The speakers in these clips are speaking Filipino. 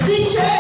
See, church.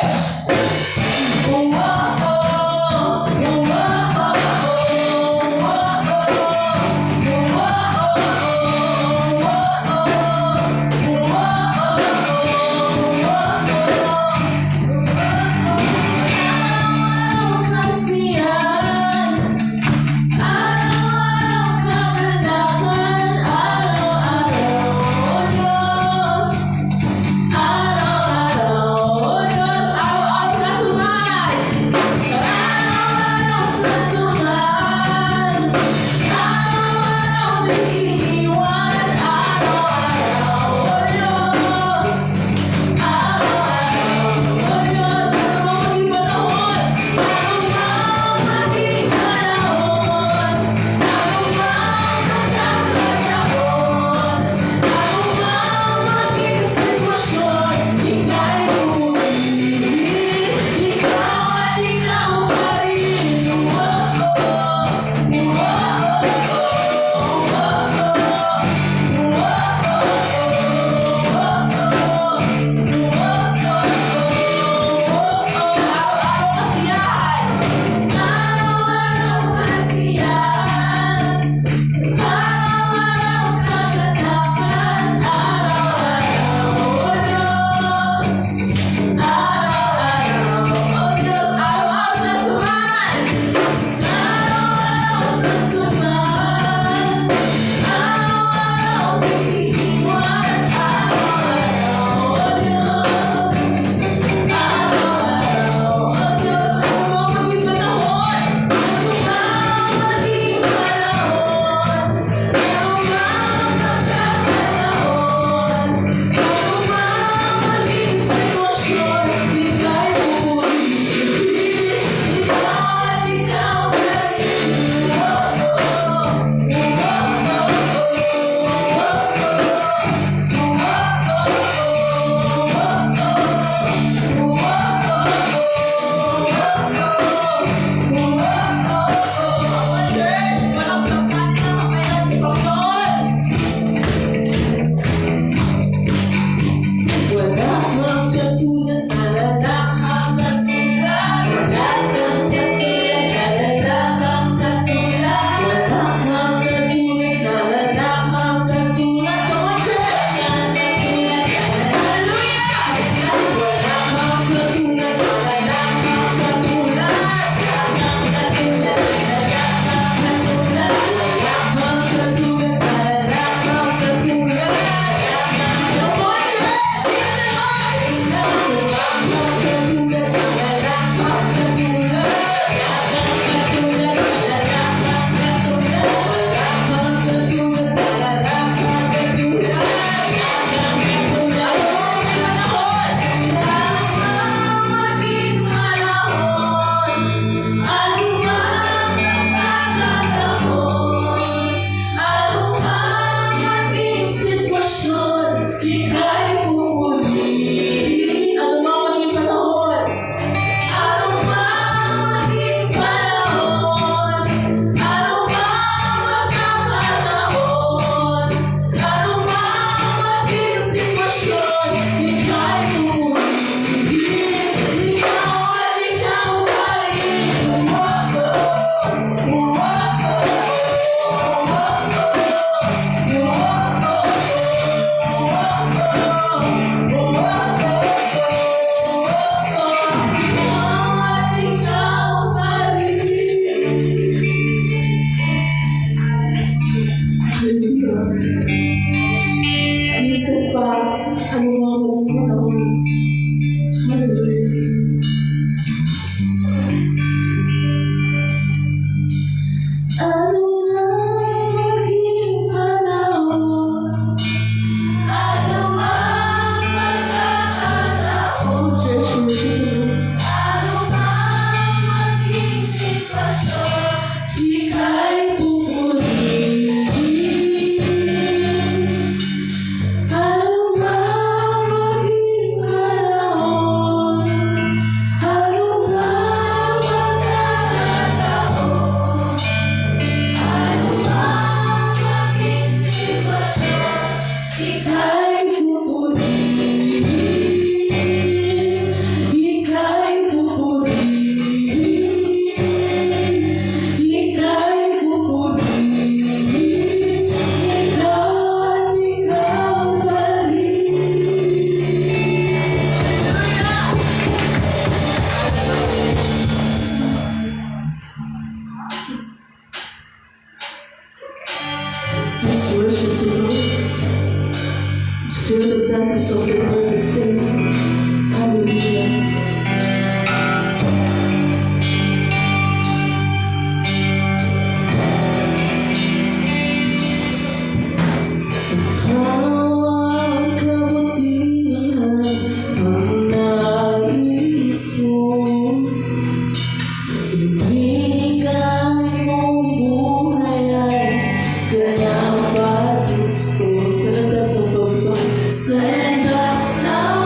sa'yo. Hallelujah. Hawak kabutihan ang nais mo. Ibigay mong buhay ay kanyang patisto. Sa landas ng pagpapagod, sa landas ng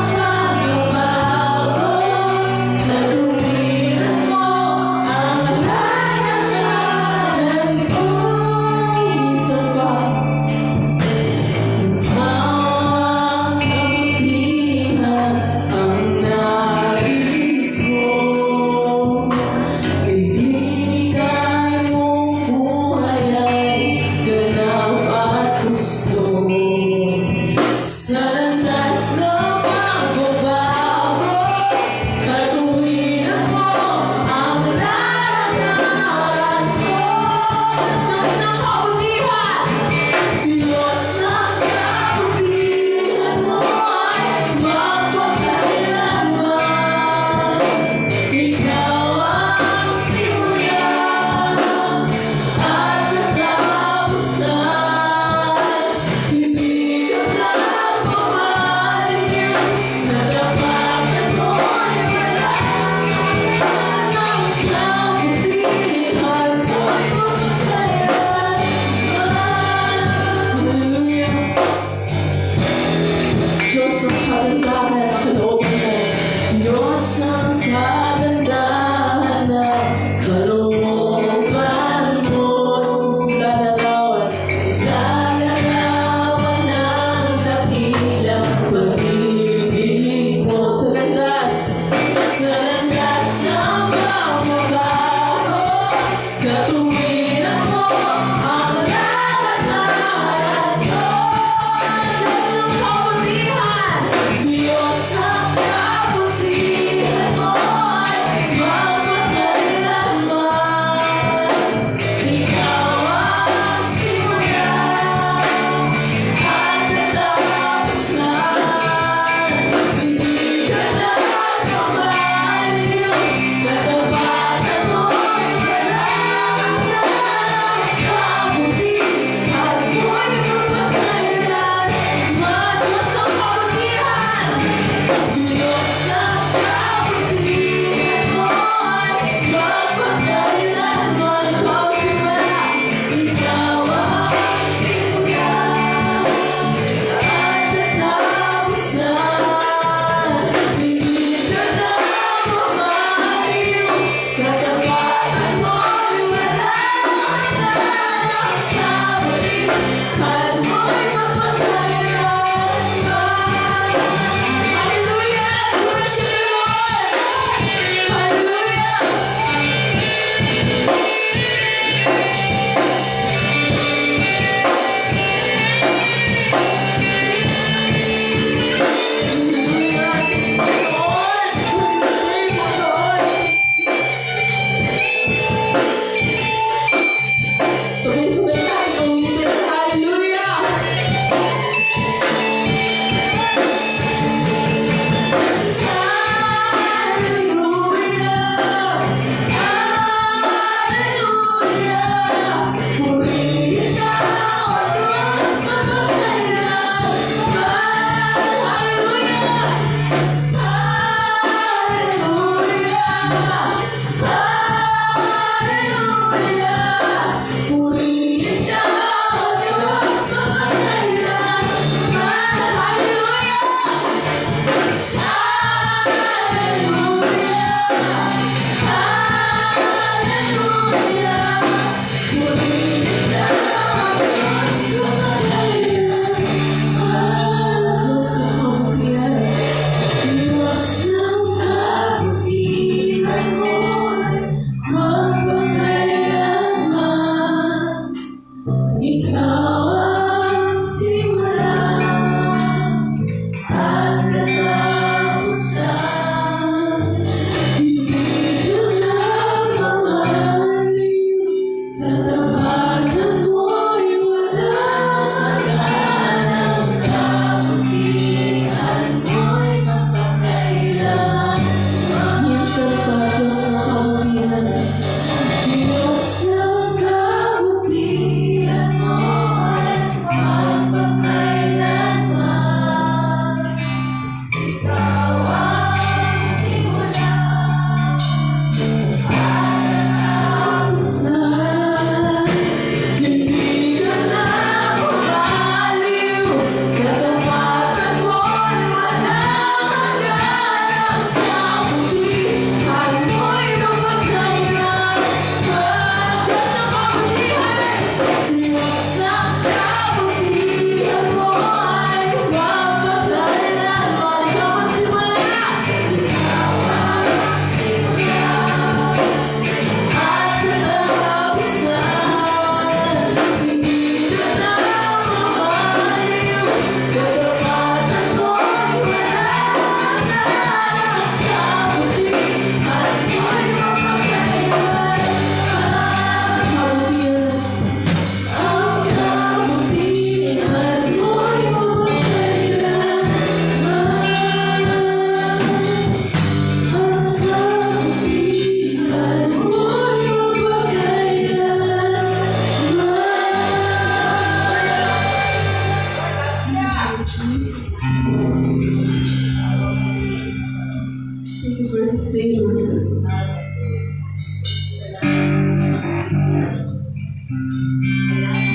this day, Lord.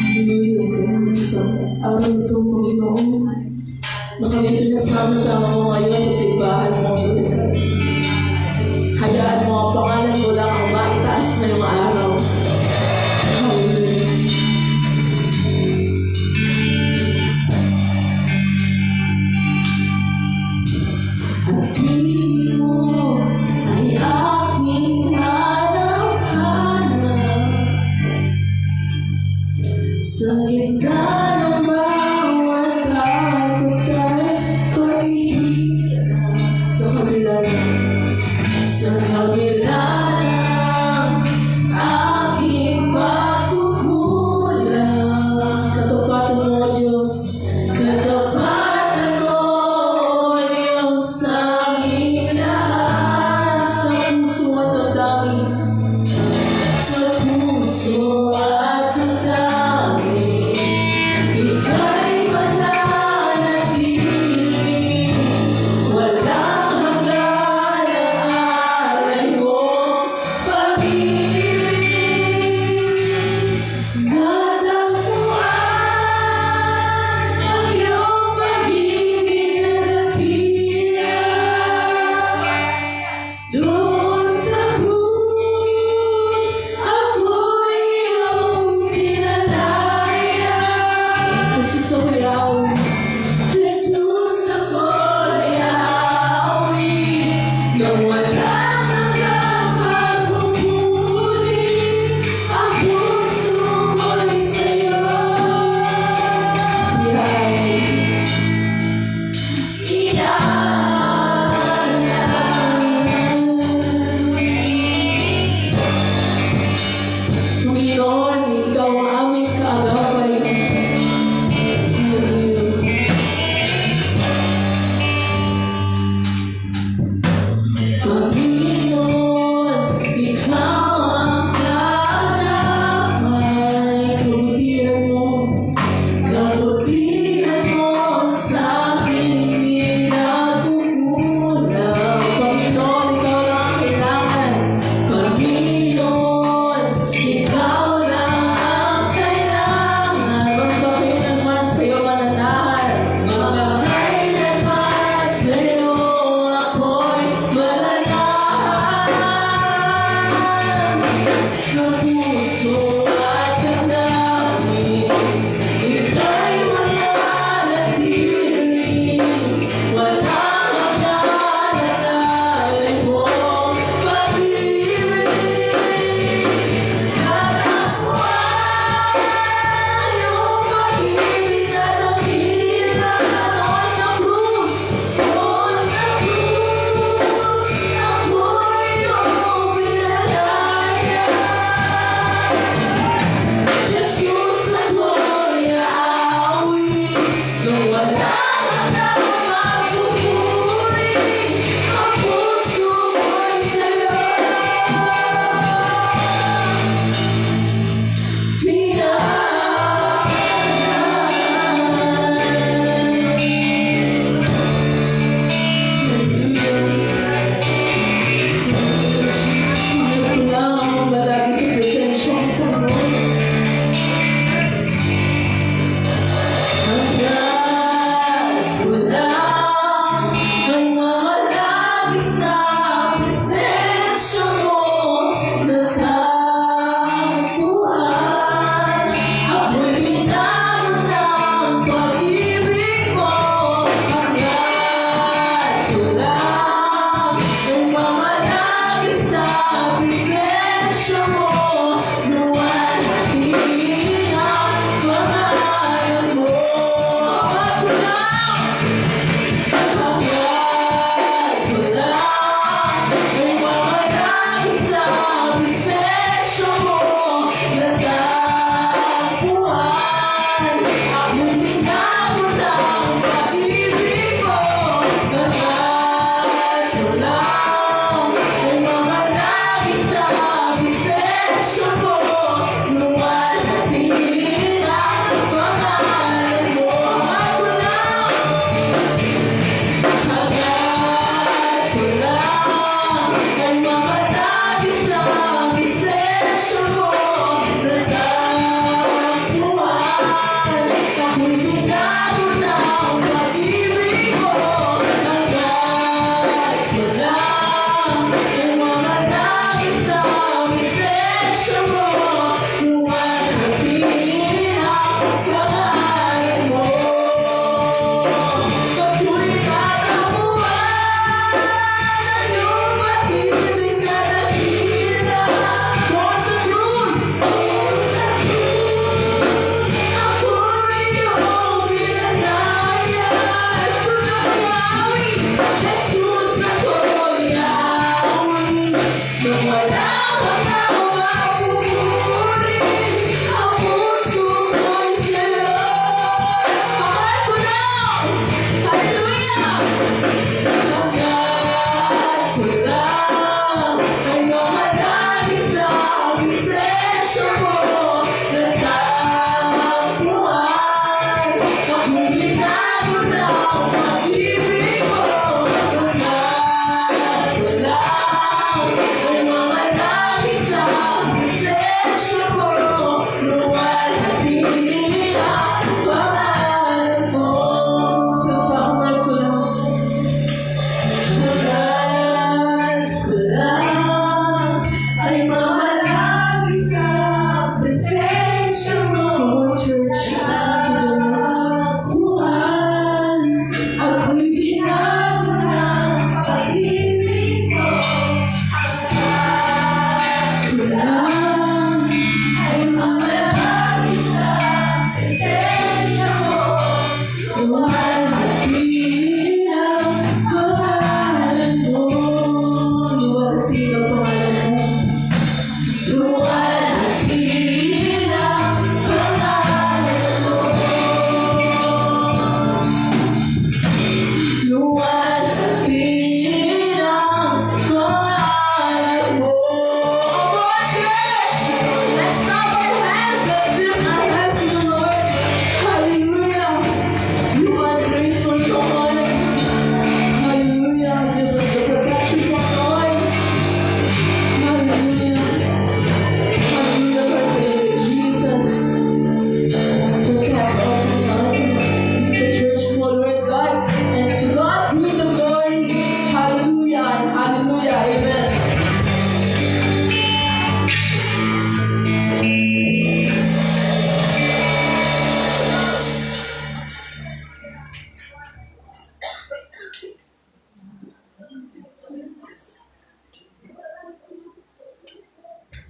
Hallelujah. Sa araw nito, Panginoon, na kami pinasama-sama mo ngayon sa simbahan mo, Lord. Hayaan mo ang pangalan mo lang ang maitaas ngayong araw. Hallelujah. At tingin mo ay aking hanap-hanap sa gitna ng bawat takot at pag-ihirap sa kabila ng aking pagkukulang. Katapatan mo, O Diyos, katapatan mo, O Diyos, tanging lahat sa puso at damdamin, sa puso at damdamin, ika'y mananatili, walang hanggan ang alay mo.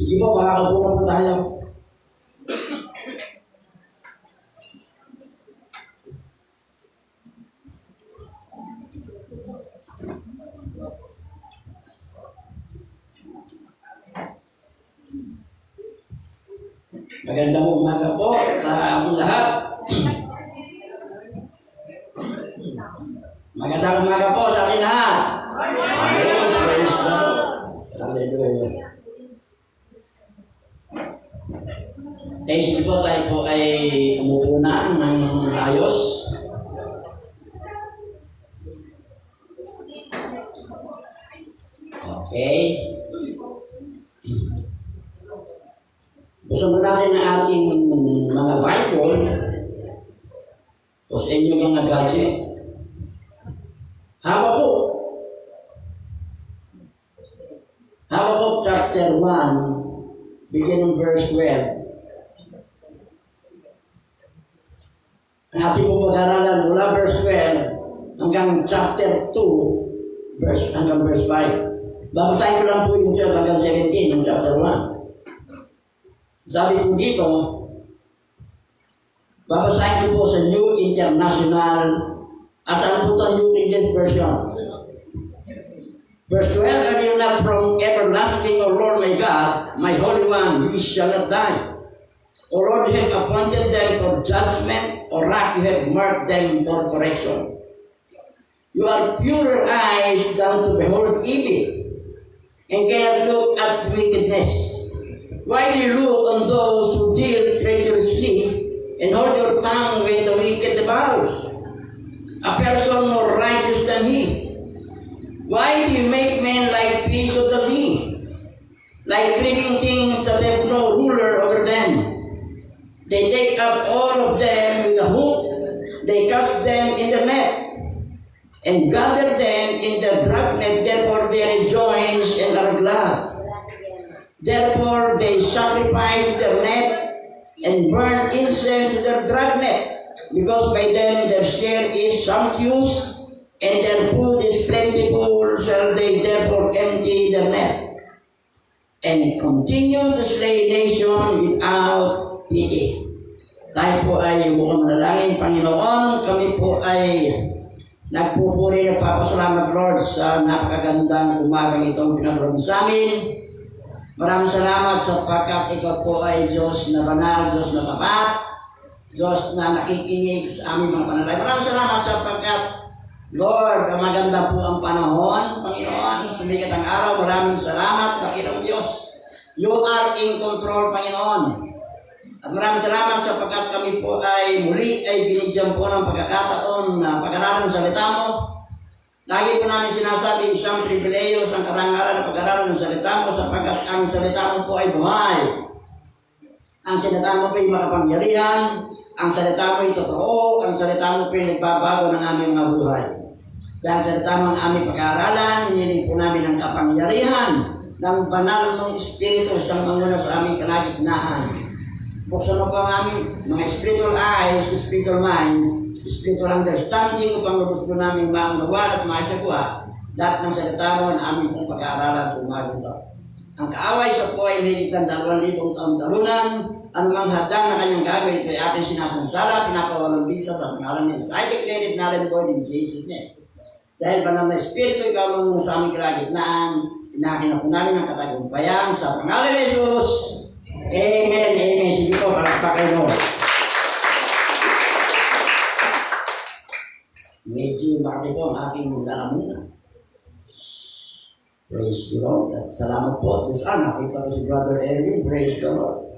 Sige po, makakabukan po tayo. Magandang umaga po sa ating lahat. Magandang umaga po sa ating lahat. Amen. Praise God. Hallelujah. Sige po, tayo po ay umupo na ng ayos. Okay. Gusto mo natin ang ating mga Bible o sa inyong mga gadget. Habakuk. Habakuk chapter 1, beginning verse 12. Ang ating pag-aralan mula verse 12 hanggang chapter 2, hanggang verse 5. Babasahin ko lang po yung 12 hanggang 17 ng chapter 1. Sabi po dito, babasahin ko po sa New International, asan po ito New English Version. Verse 12, "Are you not from everlasting, O Lord my God, my Holy One, you shall not die. O Lord, you have appointed them for judgment, O Rock, you have marked them for correction. You are purer eyes than to behold evil, and cannot look at wickedness. Why do you look on those who deal treacherously, and hold your tongue when the wicked devours? A person more righteous than he. Why do you make men like fish of the sea, like creeping things that have no ruler over them? They take up all of them with a hook, they cast them in the net, and gather them in the dragnet, therefore they rejoice and are glad. Therefore they sacrifice their net and burn incense to their dragnet, because by them their share is sumptuous, and their food is plentiful, shall they therefore empty their net, and continue to slay nation without pity." Tayo po ay mukhang manalangin. Panginoon, kami po ay nagpupuri, nagpapasalamat, Lord, sa napakagandang umagang itong pinagroon sa amin. Maraming salamat sapagkat ikaw po ay Diyos na banal, Diyos na tapat, Diyos na nakikinig sa aming mga panalangin. Maraming salamat sapagkat, Lord, maganda po ang panahon, Panginoon, sumikat ang araw. Maraming salamat, Dakilang Diyos. You are in control, Panginoon. At maraming salamat sapagkat kami po ay muli ay binigyan po ng pagkakataon na pag-aralan ng salita mo. Lagi po namin sinasabi, isang pribileyo, isang karangalan na pag-aralan ng salita mo sapagkat ang salita mo po ay buhay. Ang salita mo po ay makapangyarihan, ang salita mo ay totoo, ang salita mo po ay nagbabago ng aming mga buhay. Dahil ang salita mo ang aming pag-aaralan, hiniling po namin ang kapangyarihan ng banal mong Espiritu sa manguna sa aming kalagitnaan. Buksan mo po ang aming mga spiritual eyes, spiritual mind, spiritual understanding upang lubos po namin maunawaan at maisagawa lahat ng salita mo na aming pong pag-aaralan sa umagang ito. Ang kaaway sa po ay higit ng 2,000 taong talunan, anumang hadang na kanyang gagawin, ito ay ating sinasansala, pinapawalang bisa sa pangalan ni Jesus. I declare it null and void in Jesus' name. Dahil banal na Espiritu, ikaw mo sa aming kalagitnaan, pinakin na po namin ang katagumpayan sa pangalan ni Jesus. Amen, amen. Sige po, palakpakan mo. Medyo bakit po ang aking lalamunan. Praise the Lord. At salamat po. Diyos, nakita ko si Brother Erwin. Praise the Lord.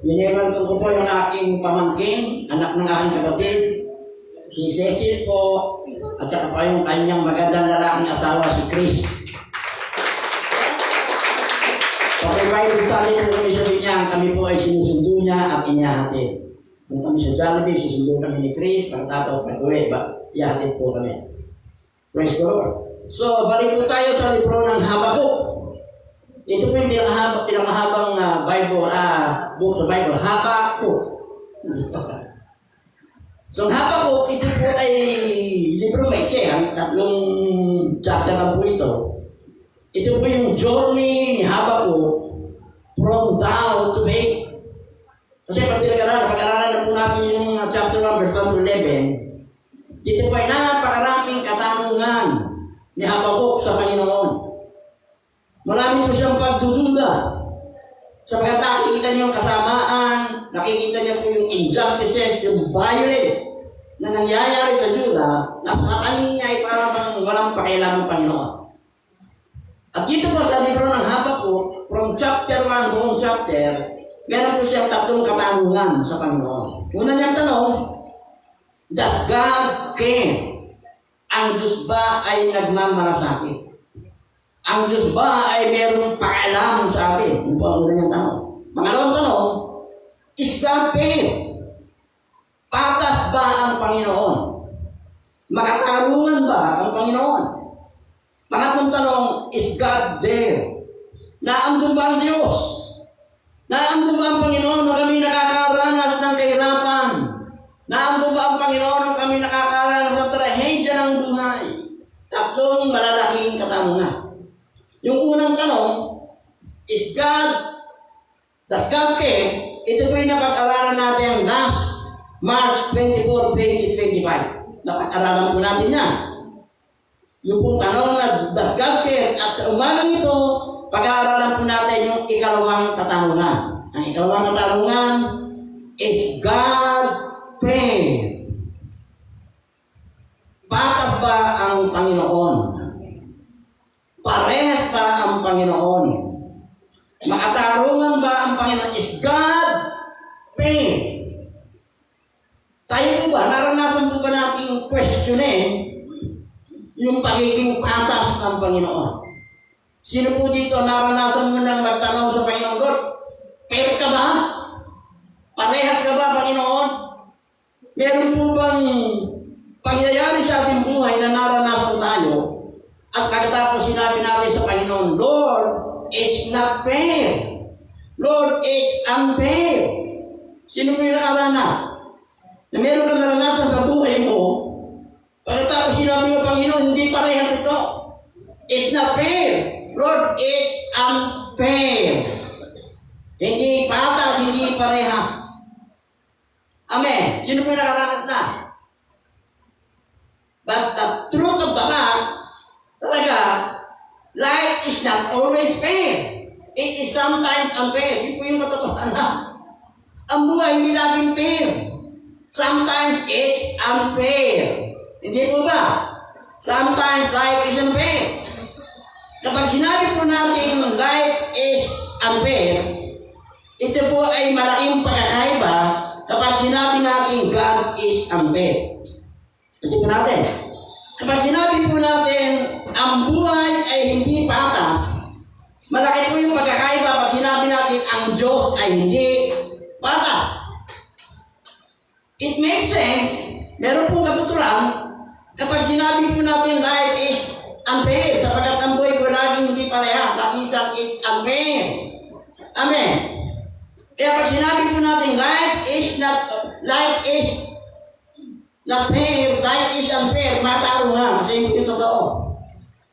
Biniwan ko po yung aking pamangkin, anak ng aking kapatid, si Cecil po, at saka pa yung kanyang magandang lalaking asawa, si Chris. Pag-provide tayo kung kami sabi niya, kami po ay sinusundo niya at inihahatid. Kung kami sa Jollibee, susundo kami ni Chris, pagkatapos pag-uwi, ihahatid po kami. Praise the Lord. So, balik po tayo sa libro ng Habakuk. Ito po yung pinakahabang book sa Bible, Habakuk. So, ang Habakuk, ito po ay libro may ang 3 chapter lang po ito. Ito po yung journey ni Habakkuk from down to faith. Kasi pag-aralan na po natin yung chapter 1, verse 1 to 11, dito po ay napakaraming katanungan ni Habakkuk sa Panginoon. Marami po siyang pagdududa. Sapagkat nakikita niyo yung kasamaan, nakikita niyo po yung injustices, yung violence na nangyayari sa Juda, napakakanin niya ay parang walang pakialam ng Panginoon. At dito po sa libro ng Habakkuk, from chapter 1 buong chapter, meron po siyang tatlong katanungan sa Panginoon. Una niyang tanong, does God care? Ang Diyos ba ay nagmamalasakit? Ang Diyos ba ay merong pakialam sa atin? Yun po ang una niyang tanong. Pangalawang tanong, is God fair? Patas ba ang Panginoon? Makatarungan ba ang Panginoon? Pangatlong tanong, is God there? Naandun ba ang Diyos? Naandun ba ang Panginoon na kami nakakaranas ng kahirapan? Naandun ba ang Panginoon na kami nakakaranas ng trahedya ng buhay? Tatlong malalaking katanungan. Yung unang tanong, is God, does God care? Ito po yung napag-aralan natin last March 24, 2025. Napag-aralan po natin yan. Yung pong tanong na does God care? At sa umagang ito, pag-aaralan po natin yung ikalawang katanungan. Ang ikalawang katanungan is God fair? Patas ba ang Panginoon? Parehas ba ang Panginoon? Makatarungan ba ang Panginoon? Is God fair? Tayo po ba, naranasan po ba nating questionin yung pagiging patas ng Panginoon? Sino po dito naranasan mo nang magtanong sa Panginoon, God, fair ka ba? Parehas ka ba, Panginoon? Meron po bang pangyayari sa ating buhay na naranasan tayo at pagkatapos sinabi natin sa Panginoon, Lord, it's not fair. Lord, it's unfair. Sino po yung nakaranas? Na meron kang naranasan sa buhay mo, pagkatapos sinabi mo, Panginoon, hindi parehas ito. It's not fair. Lord, it's unfair. Hindi patas, hindi parehas. Amen. Sino po yung nakaranas na? But the truth of the matter, talaga, life is not always fair. It is sometimes unfair. Yun po yung matotohanan. Ang buhay hindi laging fair. Sometimes it's unfair. Hindi po ba? Sometimes life is unfair. Kapag sinabi po natin life is unfair, ito po ay malaking pagkakaiba kapag sinabi natin God is unfair. Ito po natin. Kapag sinabi po natin ang buhay ay hindi patas, malaki po yung pagkakaiba kapag sinabi natin ang Diyos ay hindi patas. It makes sense. Meron pong katuturan kapag sinabi po natin life is unfair, sapagkat ang buhay ko laging hindi pareha, minsan it's unfair. Amen. Kaya pag sinabi po natin life is not fair, life is unfair, matarungan, kasi hindi yung totoo.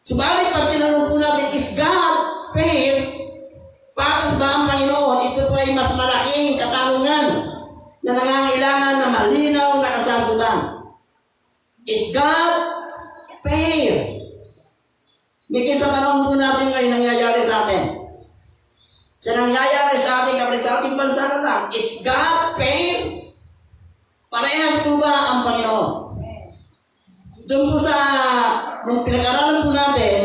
Subalit pag tinanong po natin, is God fair? Patas ba ang Panginoon? Ito po ay mas malaking katanungan na nangangailangan na malinaw na kasagutan. Is God fair? Mikit sa panahon po natin ngayon nangyayari sa atin. Sa nangyayari sa atin, kapag sa ating bansa na lang, is God fair? Parehas po ba ang Panginoon? Doon po sa, nung pinag-aralan po natin,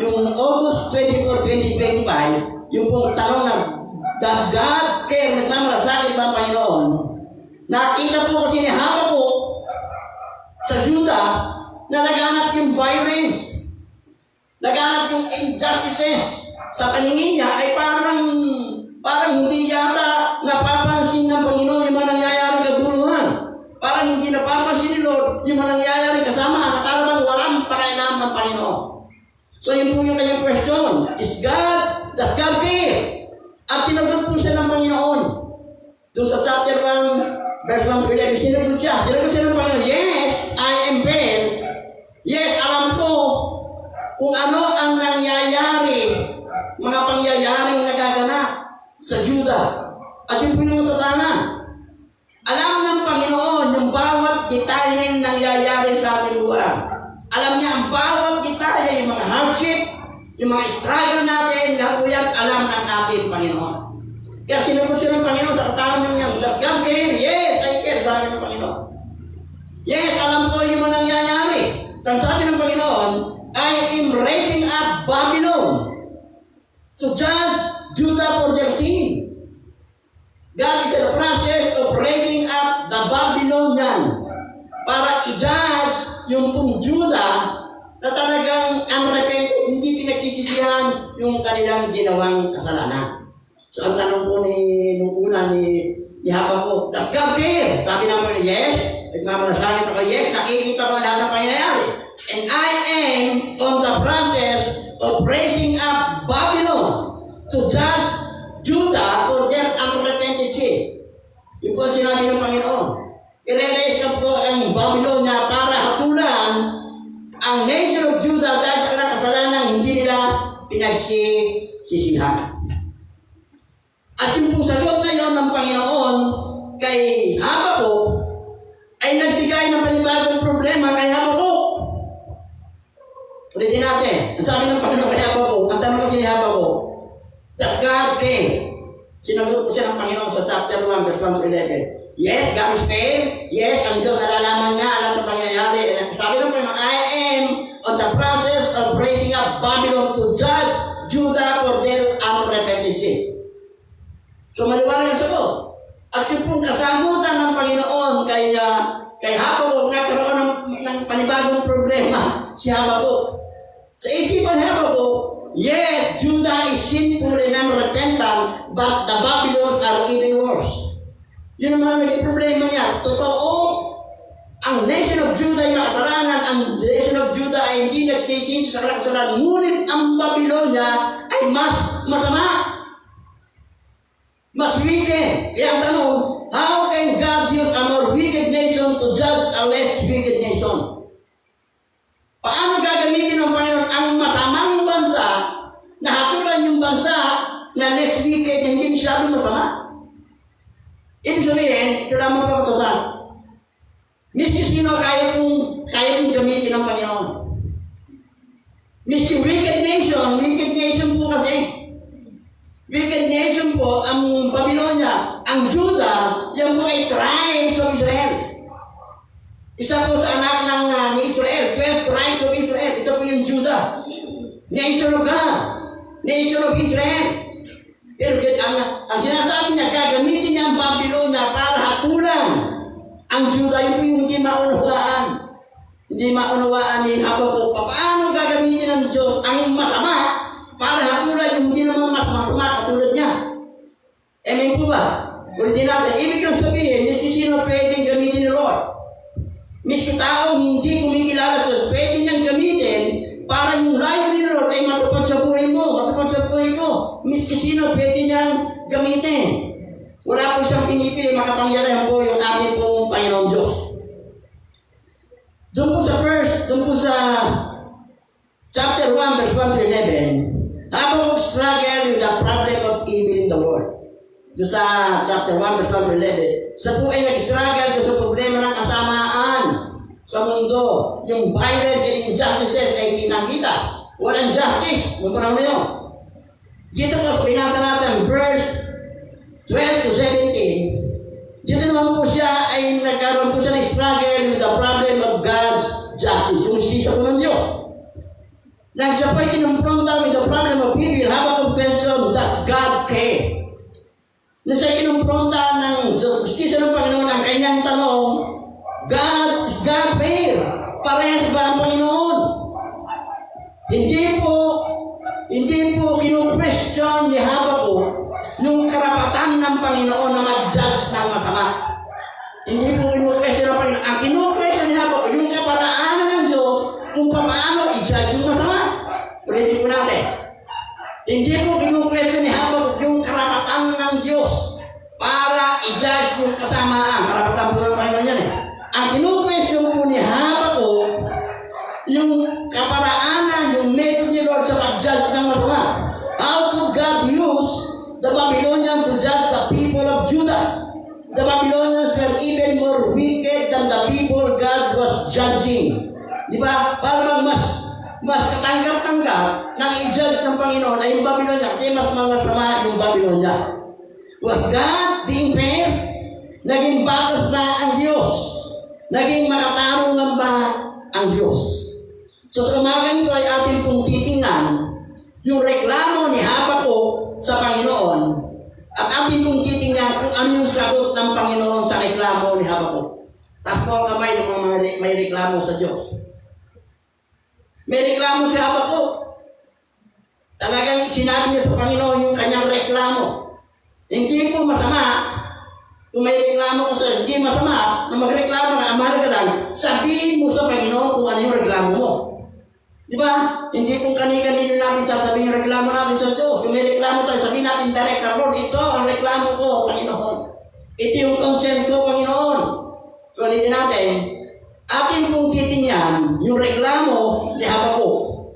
yung August 24, 2025, yung pong tanong na, does God care? Nagmamalasakit ba ang Panginoon? Nakita po kasi ni Habakkuk sa Juda na naghanap yung violence, naghanap yung injustices. Sa paningin niya ay parang hindi yata napapansin ng Panginoon yung mga nangyayaring kaguluhan. Parang hindi napapansin ni Lord yung mga nangyayaring kasama na parang walang pakialam ng Panginoon. So yun po yung kanyang question. Does God care? At sinagot po siya ng Panginoon. Doon sa chapter 1, verse 1 to 11, sinagot siya. Sinagot siya ng Panginoon, yes, I am fair. Yes, alam ko kung ano ang nangyayari mga pangyayaring nagaganap sa Juda. At yun po yung matatanan. Alam ng Panginoon yung bawat detalye ng nangyayari sa ating buhay. Alam niya ang bawat detalye, yung mga hardship, yung mga struggle natin, lahat po yan alam ng ating Panginoon. Kaya sinubot siya ng Panginoon sa katawan niya, does God care? Yes, I care, sabi ng Panginoon. Yes, alam ko yung mga nangyayari. Ang sabi ng Panginoon, I am raising up Babylon to judge Judah for their sin. God is in the process of raising up the Babylonian para i-judge yung pong Judah na talagang unrepentant, hindi pinagsisisihan yung kanilang ginawang kasalanan. So ang tanong po nung una ni Habakkuk, does God care? Sabi naman, yes. Nagmamalasakit ako, yes, nakikita ko lahat ng pangyayari. And I am on the process of raising up Babylon to judge Judah for their unrepented sin. Yung po sinabi ng Panginoon. I-raise up ko ang Babylonia para hatulan ang nation of Judah dahil sa kanilang kasalanan hindi nila pinagsisisihan. At yung pong sagot ngayon ng Panginoon kay Habakkuk ay nagbigay ng panibagong problema kay Habakkuk. Ulitin natin. Ang sabi ng Panginoon kay Habakkuk, ang tanong kasi ni Habakkuk, does God care? Sinagot po siya ng Panginoon sa chapter 1, verse 1 to 11. Yes, God is fair. Yes, ang Diyos nalalaman niya, alam ng pangyayari. Sabi ng Panginoon, I am on the process of raising up Babylon to judge Judah for their unrepented sin. So maliwanag ang sagot. At yung pong kasagutan ng Panginoon kay Habakkuk nagkaroon ng panibagong problema si Habakkuk. Sa isipan ni Habakkuk, yes, Judah is sinful and unrepentant, but the Babylons are even worse. Yun naman ang naging problema niya. Totoo, ang nation of Judah ay makasalanan, ang nation of Judah ay hindi nagsisisi sa kanilang kasalanan, ngunit ang Babylonia ay mas masama. Mas wicked. Kaya ang tanong, how can God use a more wicked nation to judge a less wicked nation? Paano gagamitin ng Panginoon ang masamang bansa na hatulan yung bansa na less wicked na hindi masyadong masama? Ibig sabihin, ito lamang po katotohanan. Miski sino kaya pong gamitin ng Panginoon. Miski wicked nation po kasi. Wicked nation po, ang Babylonia, ang Judah, yan po ay tribes of Israel. Isa po sa anak ni Israel, 12 tribes of Israel. Isa po yung Judah. Nation of God. Nation of Israel. Pero ang sinasabi niya, gagamitin niya ang Babylonia para hatulan ang Judah. Yun po yung hindi maunawaan. Hindi maunawaan ni Habakkuk. Paano gagamitin ng Diyos ang masama para hatulan yung hindi naman mas masama katulad niya? Amen po ba? Ulitin natin. Ibig kong sabihin, miski sino pwedeng gamitin ni Lord. Miski taong hindi kumikilala sa Diyos, pwede niyang gamitin para yung life ni Lord ay matupad sa buhay mo, matupad sa buhay ko. Miski sino pwede niyang gamitin. Wala po siyang pinipili, makapangyarihan po yung ating pong Panginoon Diyos. Doon po sa chapter 1, verse 1 to 11, Habakkuk struggle with the problem of evil in the world. Doon sa chapter 1, verse 1 to 11, sa po ay nag-struggle sa problema ng kasamaan sa mundo. Yung violence and injustices ay kinakita. Walang justice. Yung panahon na yun. Dito po sa binasa natin, verse 12 to 17, dito naman po siya ay nagkaroon po siya ng struggle with the problem of God's justice. Yung sisa po ng Diyos. Nang siya po ay kinumpronta with the problem of evil, Habakkuk question, does God care? Nang siya ay kinumpronta ng justisya ng Panginoon, ang kanyang tanong, is God fair? Parehas ba ang Panginoon? Hindi po kinu-question ni Habakkuk yung karapatan ng Panginoon na mag-judge ng masama. Hindi po kinu-question ng Panginoon. Ang kinu-question ni Habakkuk, yung kaparaanan ng Diyos kung paano i-judge yung masama. Ulitin po natin. Hindi po kinu-question ni Habakkuk yung karapatan ng Diyos para i-judge yung kasamaan. Karapatan po ng Panginoon yan eh. Ang kinu-question po ni Habakkuk, yung kaparaanan, yung method ni Lord sa pag-judge ng masama. How to the Babylonians were even more wicked than the people God was judging. Di ba? Parang mas katanggap-tanggap ng i-judge ng Panginoon ay yung Babylonia kasi mas masama yung Babylonia. Was God being fair? Naging batas ba ang Diyos? Naging makatarungan ba ang Diyos? So sa umagang ito ay atin pong titingnan yung reklamo ni Habakuk sa Panginoon at atin pong titingnan kung ano yung sagot ng Panginoon sa reklamo ni Habakuk. Taas po ang kamay ng mga may reklamo sa Diyos. May reklamo si Habakuk. Talagang sinabi niya sa Panginoon yung kanyang reklamo. Hindi po masama kung may reklamo ko sa hindi masama na magreklamo ka, amahan ka lang, sabihin mo sa Panginoon kung ano yung reklamo mo. Di ba? Hindi kung kani-kanino natin sasabihin yung reklamo natin sa Diyos. Kung may reklamo tayo, sabihin natin direct, Lord, ito ang reklamo ko, Panginoon. Ito yung consent ko, Panginoon. So, ulitin natin, atin pong titingnan yung reklamo ni Habakuk.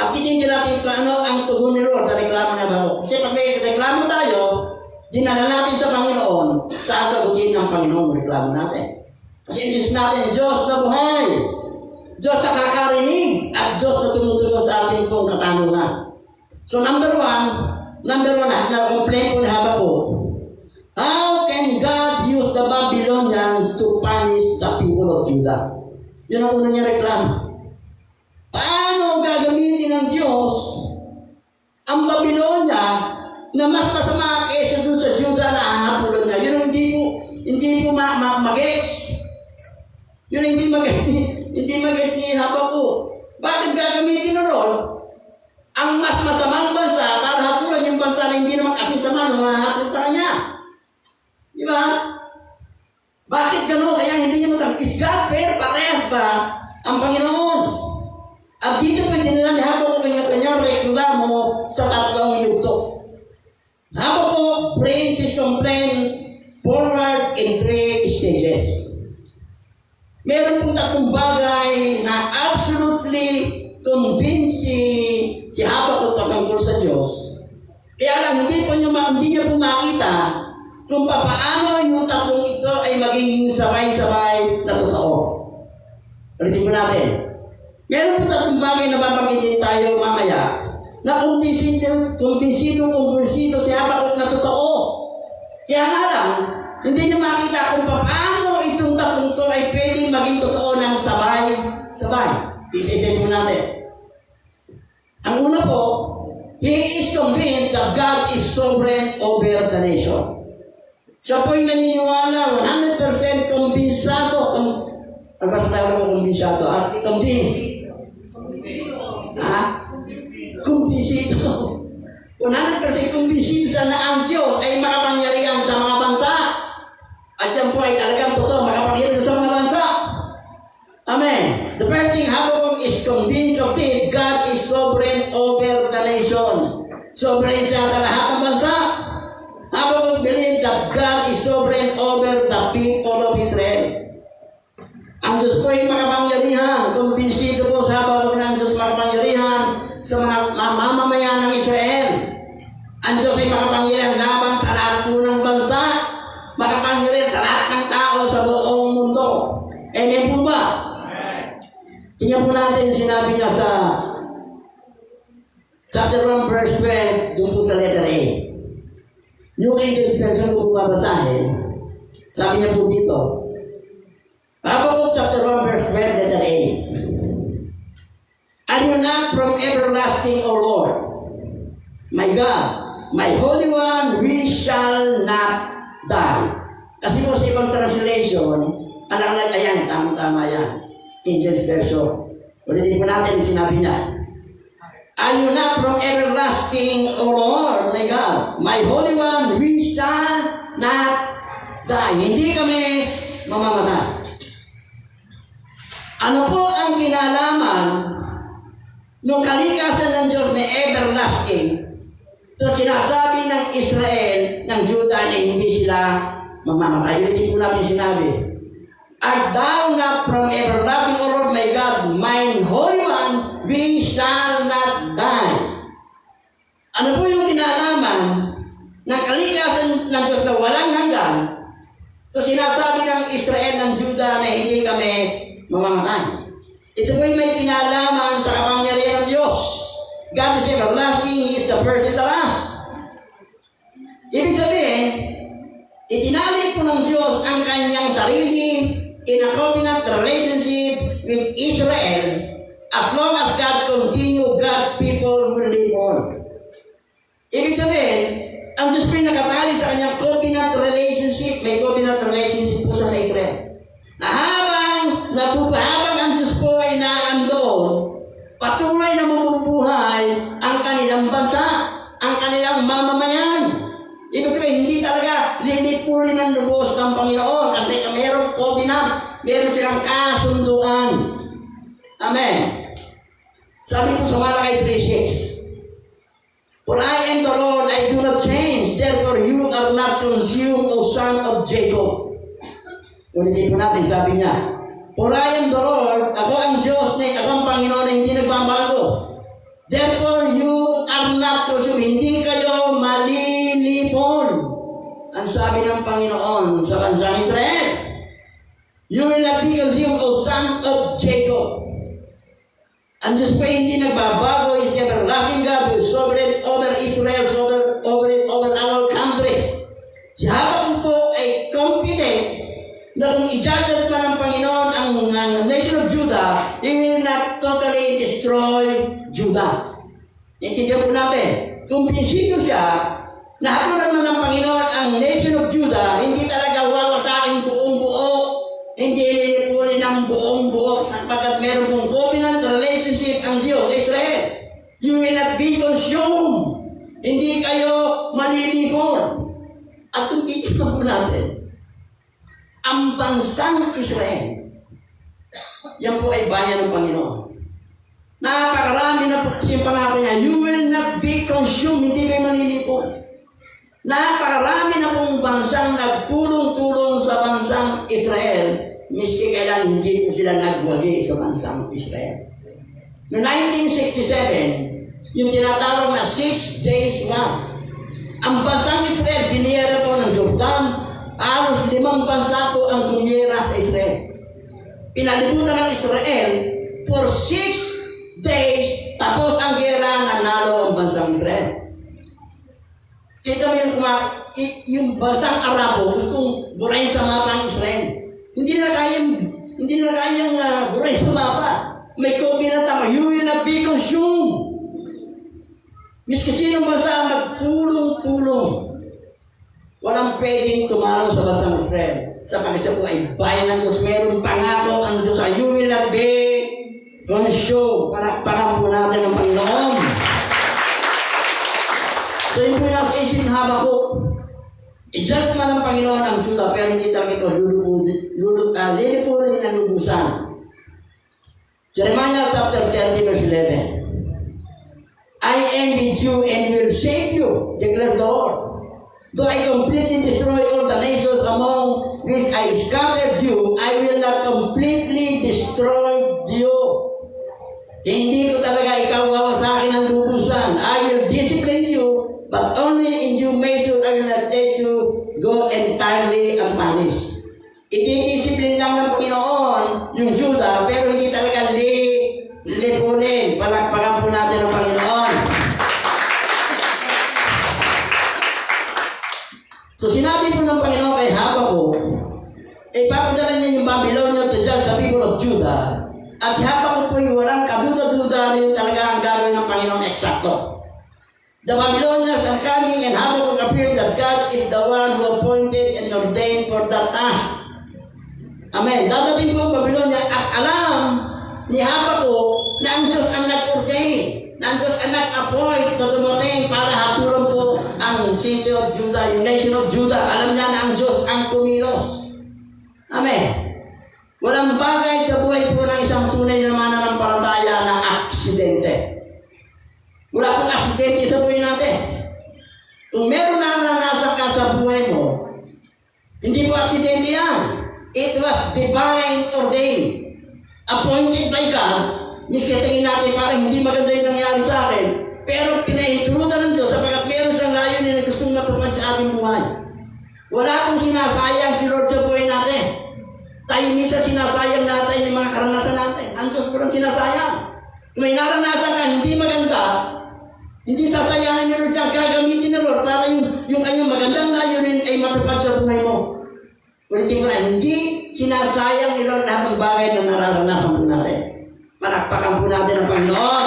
At titingnan natin kung ano ang tugon ni Lord sa reklamo ni Habakuk. Kasi pag may reklamo tayo, dinala natin sa Panginoon, sasagutin ng Panginoon ang reklamo natin. Kasi ang Diyos natin, Diyos na buhay, Diyos na kakarinig, at Diyos na tumutugon sa ating pong katanungan. So number one na complaint po ni Habakuk, how can God use the Babylonians to punish the people of Judah? Yun ang una niya reklamo. Paano gagamitin ng Diyos ang Babylonia na mas masama kaysa dun sa Judah na ahapulan niya? Yun ang hindi po mag-gets. Yun ang hindi mag-gets ni Habakuk. Bakit gagamitin na ron ang mas masamang bansa para hapulan yung bansa na hindi naman kasing sama ng mga hapul sa kanya? Di ba? Bakit gano'n? Kaya hindi niya matang, is God fair? Parehas ba ang Panginoon? At dito pa din nila ni Habakuk kanya-kanyang reklamo sa tatlong yugto. Habakuk brings his complaint forward in 3 stages. Meron pong tatlong bagay na absolutely convincing si Habakuk patungkol sa Diyos. Kaya lang, hindi niya po makita kung paano yung tatlong ito ay magiging sabay-sabay na totoo. Ulitin po natin. Meron po tatlong bagay na babanggitin tayo mamaya na kumbinsido si Habakuk na totoo. Kaya nga lang, hindi niya makita kung paano itong tatlong ito ay pwedeng maging totoo ng sabay-sabay. Isisip po natin. Ang una po, he is convinced that God is sovereign over the nation. Siya po'y naniniwala, 100% kumbinsado. Ang basta tayo mo kumbinsado? Convinced. Kumbinsido. 100% kumbinsido na ang Diyos ay makapangyarihan sa mga bansa. At yan po ay talagang totoo, makapangyarihan sa mga bansa. Amen. The first thing, Habakuk is convinced of this, God is sovereign over the nation. Sovereign siya sa lahat ng bansa. Habakuk believed that God is sovereign over the people of Israel. Ang Diyos po ay makapangyarihan. Kumbinsido po sa Habakuk na ang Diyos makapangyarihan sa mga mamamayan ng Israel. Ang Diyos ay makapangyarihan laban sa lahat po ng bansa. Makapangyarihan sa lahat ng tao sa buong mundo. Amen po ba? Tingnan po natin sinabi niya sa chapter 1 verse 12 doon po sa letter A. New King James Version ko po babasahin. Sabi niya po dito, Habakuk chapter 1 verse 12 letter A. Are you not from everlasting, O Lord? My God, my Holy One, we shall not die. Kasi po sa ibang translation, ayan, tama yan. King James Version. Ulitin po natin yung sinabi niya. Are you not from everlasting, O Lord, my God? My Holy One, we shall not die. Hindi kami mamamatay. Ano po ang kinalaman nung kalikasan ng Diyos na everlasting? Ito sinasabi ng Israel, ng Judah na hindi sila mamamatay. Ulitin po natin sinabi. Art thou not from everlasting, O Lord my God, mine Holy One, we shall not die. Ano po yung kinalaman ng kalikasan ng Diyos na walang hanggan So sinasabi ng Israel ng Juda na hindi kami mamamatay. Ito po'y may pinalaman sa kapangyarihan ng Diyos. God is everlasting, He is the first and the last. Ibig sabihin, itinalik po ng Diyos ang kanyang sarili in a covenant relationship with Israel. As long as God continue, God people will live on. Ibig sabihin, ang Diyos po'y nakatali sa kanyang covenant relationship. May covenant relationship po sa Israel. Na habang ang Diyos po ay naandoon, patuloy na mabubuhay ang kanilang bansa, ang kanilang mamamayan. Ibig sabihin, hindi talaga lilipulin ng lubos ng Panginoon kasi mayroong covenant, meron silang kasunduan. Amen. Sabi po sa Malakay 3:6, For I am the Lord, I do not change, therefore you are not consumed, O son of Jacob. Ulitin po natin, sabi niya, For I am the Lord, ako ang Diyos, ako ang Panginoon na hindi nagbabago. Therefore you are not consumed, hindi kayo malilipon. Ang sabi ng Panginoon sa bansang Israel, You will not be consumed, O son of Jacob. Ang Diyos pa hindi nagbabago, is everlasting God who is sovereign over Israel, over our country. Si Habakkuk po ay confident na kung i-judge man ng Panginoon ang nation of Judah, He will not totally destroy Judah. Intindihan po natin, kung prinsipyo siya, na hatulan man ng Panginoon ang nation of Judah, hindi talaga wawasakin buong buo, hindi lilipulin ng buong buo, sapagkat meron pong covenant relationship ang Diyos, Israel. You will not be consumed. Hindi kayo malilipon. At kung titignan po natin, ang bansang Israel, yan po ay bayan ng Panginoon. Napakarami na po kasi yung pangako niya, You will not be consumed, hindi kayo malilipon. Napakarami na pong bansang nagtulong-tulong sa bansang Israel, miski kailan hindi po sila nagwagi sa bansang Israel. Noong 1967, yung tinatawag na 6 days war, ang bansang Israel, diniyera po ng Jordan, halos 5 bansa po ang tumira sa Israel. Pinalibutan ng Israel for 6 days, tapos ang gera, nanalo ang bansang Israel. Kita mo yung bansang Arabo, gustong burahin sa mapa ang Israel. Hindi na kayang burahin sa mapa. May covenant tama, you will not be consumed. Miski sinong bansa magtulong-tulong, walang pwedeng tumalo sa bansang Israel. Sapagkat siya po ay bayan ng Diyos. Meron pangako ang Diyos ay you will not be consumed. Palakpakan po natin ang Panginoon. So yun po yung nasa isip ng Habakkuk. I-just man ng Panginoon ang Judah, pero hindi talaga ito lilipulin ang lubusan. Jeremiah chapter 30 verse 11. I am with you and will save you, declares the Lord. Though I completely destroy all the nations among which I scattered you, I will not completely destroy you. Hindi ko talaga ikaw wawasakin ng lubusan. I will discipline you, but only in due measure I will not let you go entirely unpunished. Itidisiplin lang ng Panginoon yung Judah, pero hindi talaga lipulin. Palakpakan po natin ang Panginoon. So sinabi po ng Panginoon kay Habakkuk, ipapadala niya yung Babylonia to judge the people of Judah. At si Habakkuk po yung walang kaduda-duda yung talaga ang gagawin ng Panginoon eksakto. The Babylonians are coming and Habakkuk appeared that God is the one who appointed and ordained for that task. Amen. Dadating po ang Babylonia at alam ni Habakkuk na ang Diyos ang nag-ordain, na ang Diyos ang nag-appoint na dumating para hatulan po ang city of Judah, yung nation of Judah. Alam niya na ang Diyos ang kumilos. Amen. Walang bagay sa buhay po ng isang tunay na mananampalataya na aksidente. Wala pong aksidente sa buhay natin. Kung meron na nanasa ka sa buhay mo, hindi po aksidente yan. It was divine ordained. Appointed by God. Miski tingin natin parang hindi maganda yung nangyari sa akin. Pero pinaintruda ng Diyos sapagkat meron siyang layunin na gustong matupad sa ating buhay. Wala pong sinasayang si Lord sa buhay natin. Tayo minsan sinasayang natin yung mga karanasan natin. Ang Diyos po lang sinasayang. Kung may naranasan ka, hindi maganda, hindi sasayangan niyo Lord yan, gagamitin ni Lord para yung kanyang magandang layunin ay matupad sa buhay mo. Ulitin ko na, hindi sinasayang ni Lord lahat ng bagay na nararanasan po natin. Palakpakan po natin ang Panginoon.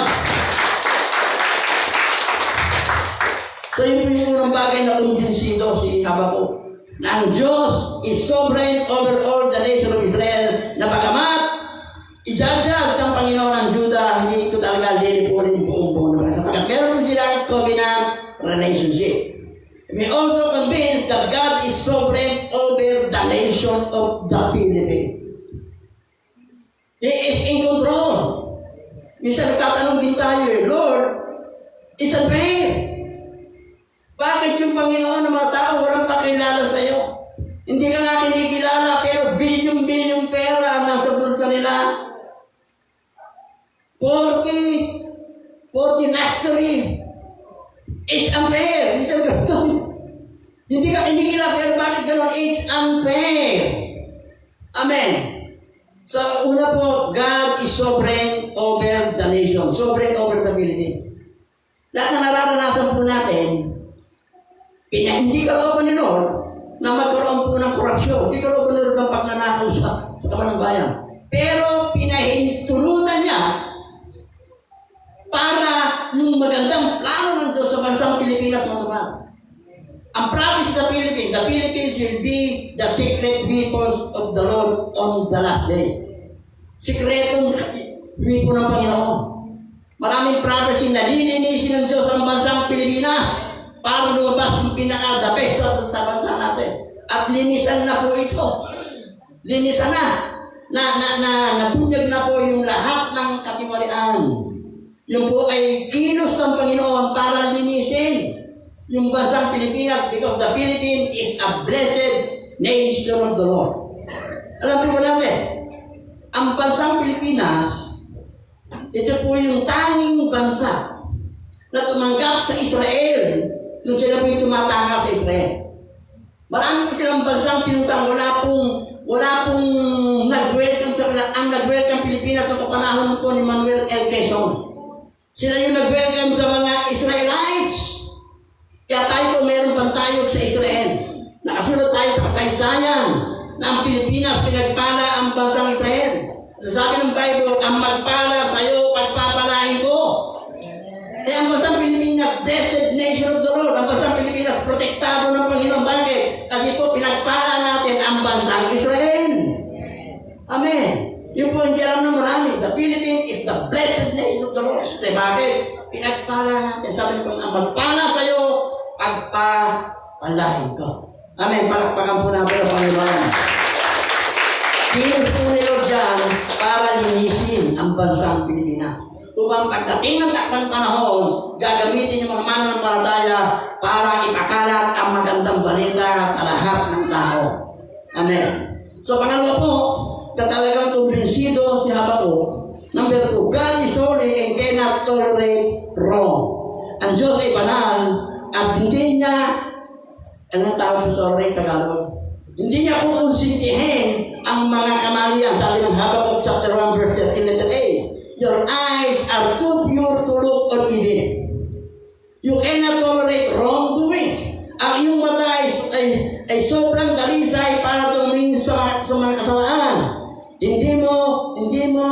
So yun yung unang bagay na kumbinsido si Habakuk. Na ang Diyos is sovereign over all the nation of Israel, na bagamat ijajag ng Panginoon ang Juda, hindi ito talaga lilipunin buong-buong naman. Sapagkat meron silang covenant relationship. We also convinced that God is sovereign over the nation of the Philippines. He is in control. Minsan nagtatanong din tayo, Lord, it's unfair. Bakit yung Panginoon ng mga tao walang pakilala sa iyo? Hindi ka nga kinikilala, pero bilyong-bilyong pera ang nasa bulsa nila. 40 luxury. It's unfair. Minsan ganun. Hindi ka kinikilala, pero bakit ganun? It's unfair. Amen. So, una po, God is sovereign over the nation. Sovereign over the Philippines. Lahat na nararanasan po natin, hindi ka looban ni Lord na magkaroon po ng korupsyon. Hindi ka looban ni Lord ng pagnanakaw sa kaban ng bayan. Pero pinahintulutan niya para yung magandang plano ng Diyos sa bansang Pilipinas matupad. Ang promise ng the Philippines will be the secret weapons of the Lord on the last day. Sikretong weapon ng Panginoon. Maraming prophecy na lilinisin ng Diyos ang bansang Pilipinas para lumabas yung pinaka-the best sa bansa natin. At linisan na po ito. Linisan na. Nabunyag na po yung lahat ng katiwalian. Yung po ay kilos ng Panginoon para linisin yung bansang Pilipinas, because the Philippines is a blessed nation of the Lord. Alam po natin, ang bansang Pilipinas, ito po yung tanging bansa na tumanggap sa Israel nung sila po'y tumatanga sa Israel. Marami po silang bansang pinutang, wala pong nag-welcome sa kanila. Ang nag-welcome Pilipinas sa kapanahon po ni Manuel L. Quezon. Sila yung nag-welcome sa mga Israelites. Kaya tayo po meron pang tayo sa Israel. Nakasunod tayo sa kasaysayan na ang Pilipinas pinagpala ang bansang Israel. Sabi ng Bible, ang magpala sa iyo, pagpapalain ko. Kaya ang bansang Pilipinas, blessed nation of the Lord. Ang bansang Pilipinas, protektado ng Panginoon. Bakit? Kasi po, pinagpala natin ang bansang Israel. Amen. Yung po, hindi alam ng marami. The Philippines is the blessed nation of the Lord. Kasi bakit? Pinagpala natin. Sabi ko, ang magpala sa iyo, pagpapalain ko. Amen. Palakpakan po natin ang Panginoon. Kilos po ni Lord dyan para linisin ang bansang Pilipinas. Upang pagdating ng takdang panahon, gagamitin yung mga mananampalataya para ipakalat ang magandang balita sa lahat ng tao. Amen. So, pangalawa po, talagang kumbinsido si Habakuk. Number 2, God is holy and cannot tolerate wrong. Ang Diyos ay banal at hindi niya, anong tawag sa tolerate sa Tagalog? Hindi niya kukonsintihin ang mga kamalian. Sabi ng Habakuk chapter 1 verse 13-8. Your eyes are too pure to look on evil. You cannot tolerate wrongdoings. Ang iyong mata ay sobrang dalisay para tumingin sa mga kasamaan. Hindi mo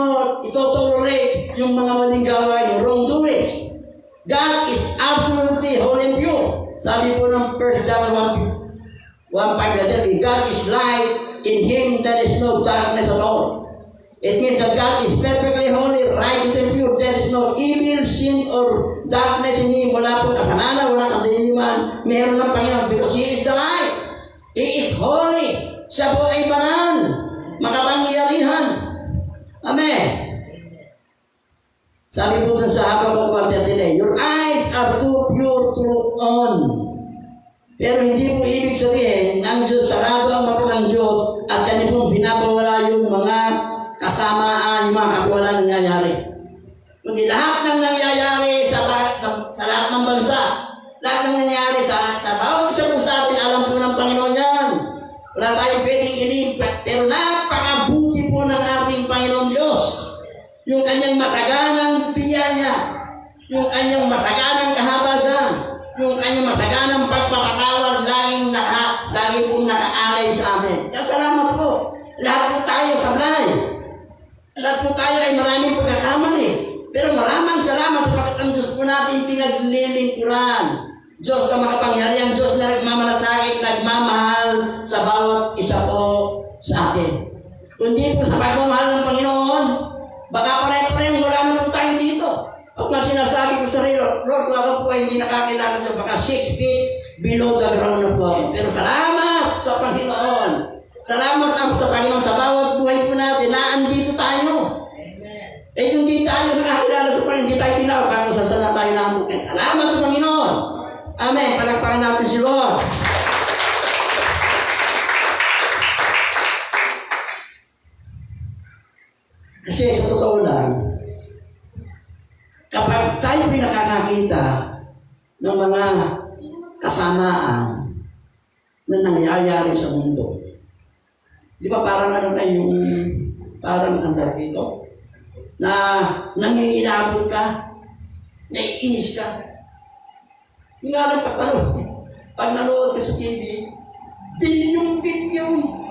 ito-tolerate yung mga maling gawain, yung wrongdoings. God is absolutely holy and pure. Sabi po ng 1 John 1:5, God is light, in Him there is no darkness at all. It means that God is perfectly holy, righteous and pure. There is no evil, sin, or darkness in Him. Wala pong kasalanan, wala kadiliman. Meron ng Panginoon because He is the light. He is holy. Siya po ay banal, makapangyarihan. Amen. Sabi po dun sa Habakuk 1:13, your eyes are too pure to look on. Pero hindi po ibig sabihin, ang Diyos, sarado ang mata ng Diyos at kanya pong binabawala yung mga kasamaan, yung mga katiwalaan na nangyayari. Kundi lahat ng nangyayari sa lahat ng bansa, lahat ng nangyayari sa bawat isa po sa atin, alam po ng Panginoon yan. Wala tayong pwedeng ilipat. Pero napakabuti po ng ating Panginoon Diyos. Yung kanyang masaganang biyaya, yung kanyang masaganang kahabagan, yung kanyang masaganang pagpapatawad, lagi pong nakaalay sa amin. Kaya salamat po. Lahat po tayo sablay. Lahat po tayo ay maraming pagkakamali. Pero maraming salamat sapagkat ang Diyos po natin pinaglilingkuran. Diyos na makapangyarihan, Diyos na nagmamalasakit, nagmamahal sa bawat isa po sa atin. Kundi po sa pagmamahal ng Panginoon, baka pareho-pareho wala na po tayo dito. Pag na sinasabi ko sa sarili, Lord, kung ako po ay hindi nakakilala sa baka 6 feet below the ground na po ako. Pero salamat sa Panginoon. Salamat sa Panginoon sa bawat buhay po natin na andito tayo. Eh kung di tayo nakakilala sa Panginoon, hindi tayo tinawag, ako sa sana tayo namin. Eh, salamat sa Panginoon. Amen. Palakpakan natin si Lord. Kasi sa totoo lang, kapag tayo nakakakita ng mga kasamaan na nangyayari sa mundo, di ba parang ano tayong, parang ang tawag dito, na nanginginabot ka, naiinis ka. Yung nga lang pag nanood ka sa TV, bilyong,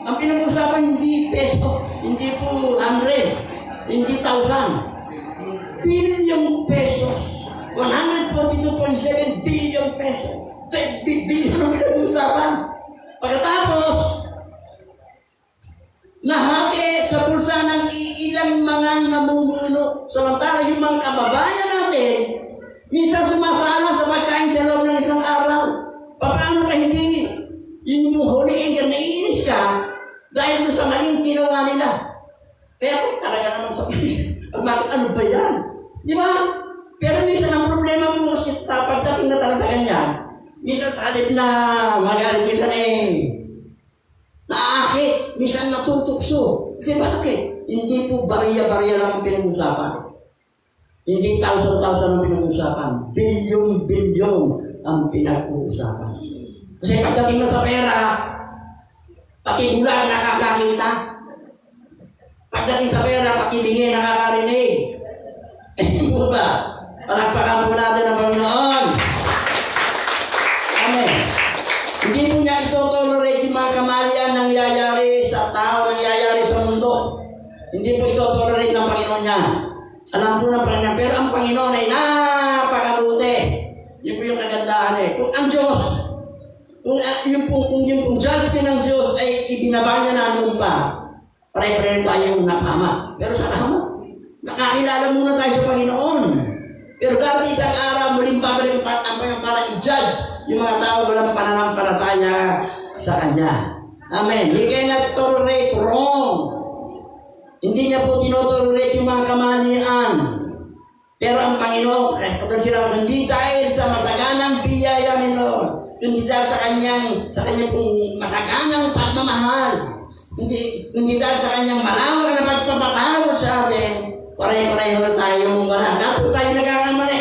ang pinag-usapan hindi peso, hindi po 100, hindi 1,000. Bilyong pesos. 142.7 billion pesos. 10 billion ang pinag-usapan. Pagkatapos, nahati sa bulsa ng iilang mga namumuno. Samantala yung mga kababayan natin, minsan sumasala sa pagkain sa loob ng isang araw. Paano ka hindi yung holy anger, naiinis ka dahil doon sa maling ginawa nila. Kaya po talaga naman sa ano ba yan? Di ba? Pero minsan ang problema mo kasi pagdating na talaga sa kanya, minsan sa halip na magalit, minsan naakit, minsan natutukso. Kasi bakit? Hindi po bariya-bariya lang ang pinag-usapan. Hindi 1,000 ang pinag-usapan. Bilyon ang pinag-uusapan. Kasi pagdating na sa pera, pati bulag nakakakita. Pagdating sa pera, pati bingi nakakarinig. Po ba? Palagpakan po natin ang Panginoon. Amen. Hindi po niya ito-tolerate yung mga kamalian nangyayari sa tao, nangyayari sa mundo. Hindi po ito-tolerate ng Panginoon niya. Alam po ng Panginoon, pero ang Panginoon ay napakabuti. Yun po yung kagandahan Kung ang Diyos, kung yung judgment ng Diyos ay ibinaba niya na noon pa, pare-pare tayo napama. Pero salamat. Nakakilala muna tayo sa Panginoon. Pero dati isang araw, muling babalik ang Panginoon para i-judge yung mga tao walang pananampalataya sa Kanya. Amen. He cannot tolerate wrong. Hindi niya po tinotolerate yung mga kamalian. Pero ang Panginoon, hindi dahil sa masaganang biyaya ni Lord, kundi dahil sa kanyang pong masaganang pagmamahal, hindi dahil sa kanyang malawak na pagpapatawad sa atin, pare-pareho na tayong wala. Lahat po tayo nagkakamali.